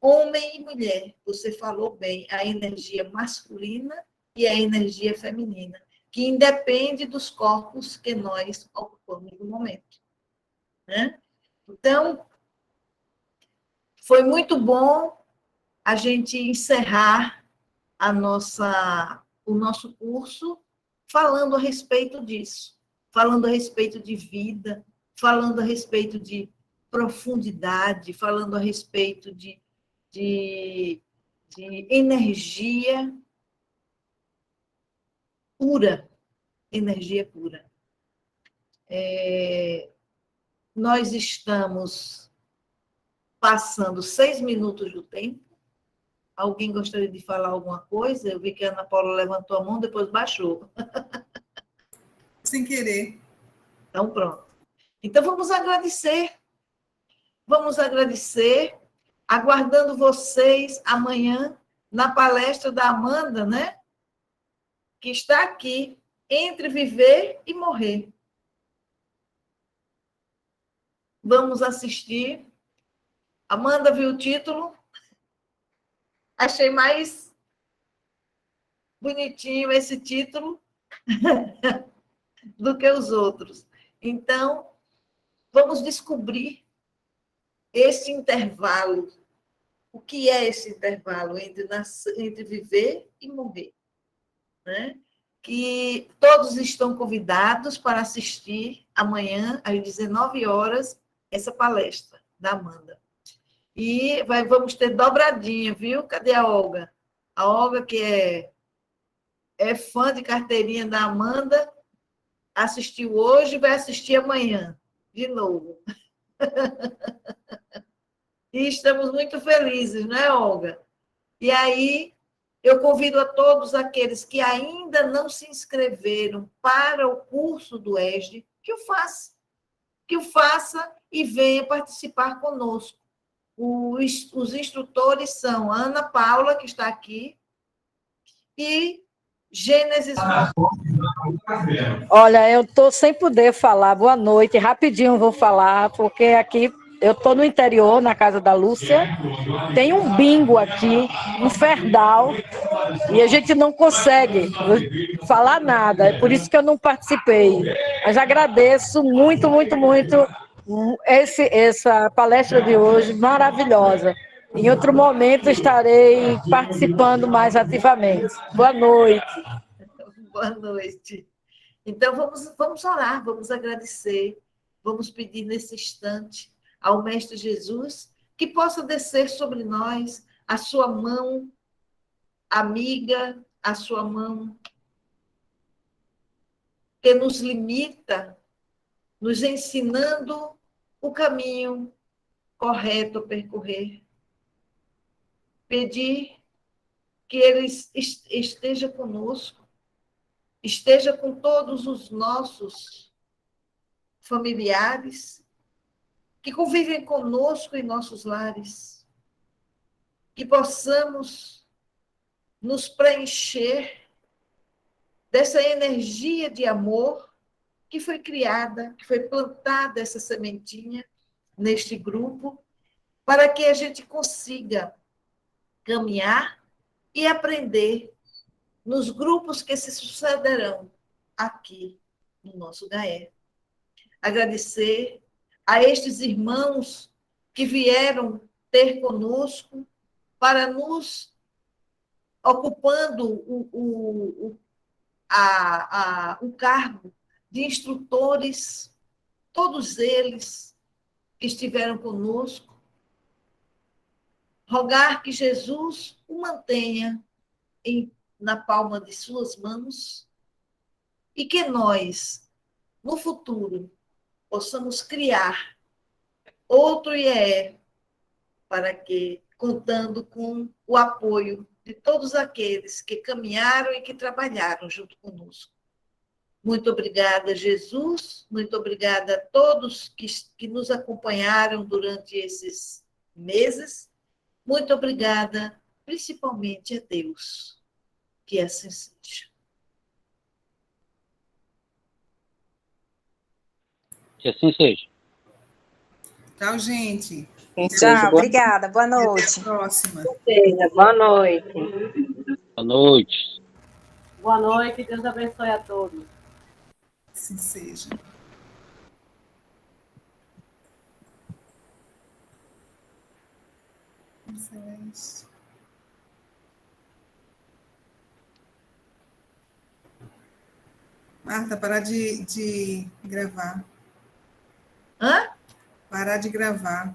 homem e mulher. Você falou bem, a energia masculina e a energia feminina, que independe dos corpos que nós ocupamos no momento, né? Então, foi muito bom a gente encerrar o nosso curso falando a respeito disso, falando a respeito de vida, falando a respeito de profundidade, falando a respeito de energia pura, energia pura. Nós estamos passando 6 minutos do tempo. Alguém gostaria de falar alguma coisa? Eu vi que a Ana Paula levantou a mão, depois baixou. Sem querer. Então, pronto. Então, vamos agradecer. Vamos agradecer, aguardando vocês amanhã na palestra da Amanda, né? Que está aqui, Entre Viver e Morrer. Vamos assistir. Amanda viu o título? Achei mais bonitinho esse título do que os outros. Então, vamos descobrir esse intervalo. O que é esse intervalo entre viver e morrer? Né? Que todos estão convidados para assistir amanhã, às 19 horas, essa palestra da Amanda. E vamos ter dobradinha, viu? Cadê a Olga? A Olga, que é fã de carteirinha da Amanda, assistiu hoje e vai assistir amanhã, de novo. E estamos muito felizes, não é, Olga? E aí, eu convido a todos aqueles que ainda não se inscreveram para o curso do ESD, que o faça. Que o faça e venha participar conosco. Os instrutores são Ana Paula, que está aqui, e Gênesis. Olha, eu estou sem poder falar. Boa noite. Rapidinho vou falar, porque aqui eu estou no interior, na casa da Lúcia. Tem um bingo aqui, infernal, e a gente não consegue falar nada. É por isso que eu não participei. Mas agradeço muito, muito, muito essa palestra de hoje, maravilhosa. Em outro momento estarei participando mais ativamente. Boa noite. Boa noite. Então, vamos orar, vamos agradecer, vamos pedir nesse instante ao Mestre Jesus que possa descer sobre nós a sua mão amiga, a sua mão que nos limita, nos ensinando o caminho correto a percorrer. Pedir que Ele esteja conosco, esteja com todos os nossos familiares que convivem conosco em nossos lares, que possamos nos preencher dessa energia de amor que foi criada, que foi plantada essa sementinha neste grupo, para que a gente consiga caminhar e aprender nos grupos que se sucederão aqui no nosso GAE. Agradecer a estes irmãos que vieram ter conosco para nos ocupando o cargo de instrutores, todos eles que estiveram conosco. Rogar que Jesus o mantenha na palma de suas mãos e que nós, no futuro, possamos criar outro IEE para que, contando com o apoio de todos aqueles que caminharam e que trabalharam junto conosco. Muito obrigada, Jesus. Muito obrigada a todos que nos acompanharam durante esses meses. Muito obrigada, principalmente a Deus. Que assim seja. Que assim seja. Tchau, gente. Tchau, obrigada. Boa noite. Até a próxima. Boa noite. Boa noite. Boa noite, Deus abençoe a todos. Assim seja. Excelente. Marta, parar de gravar. Hã? Parar de gravar.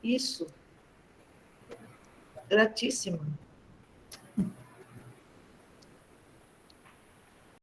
Isso. Gratíssima.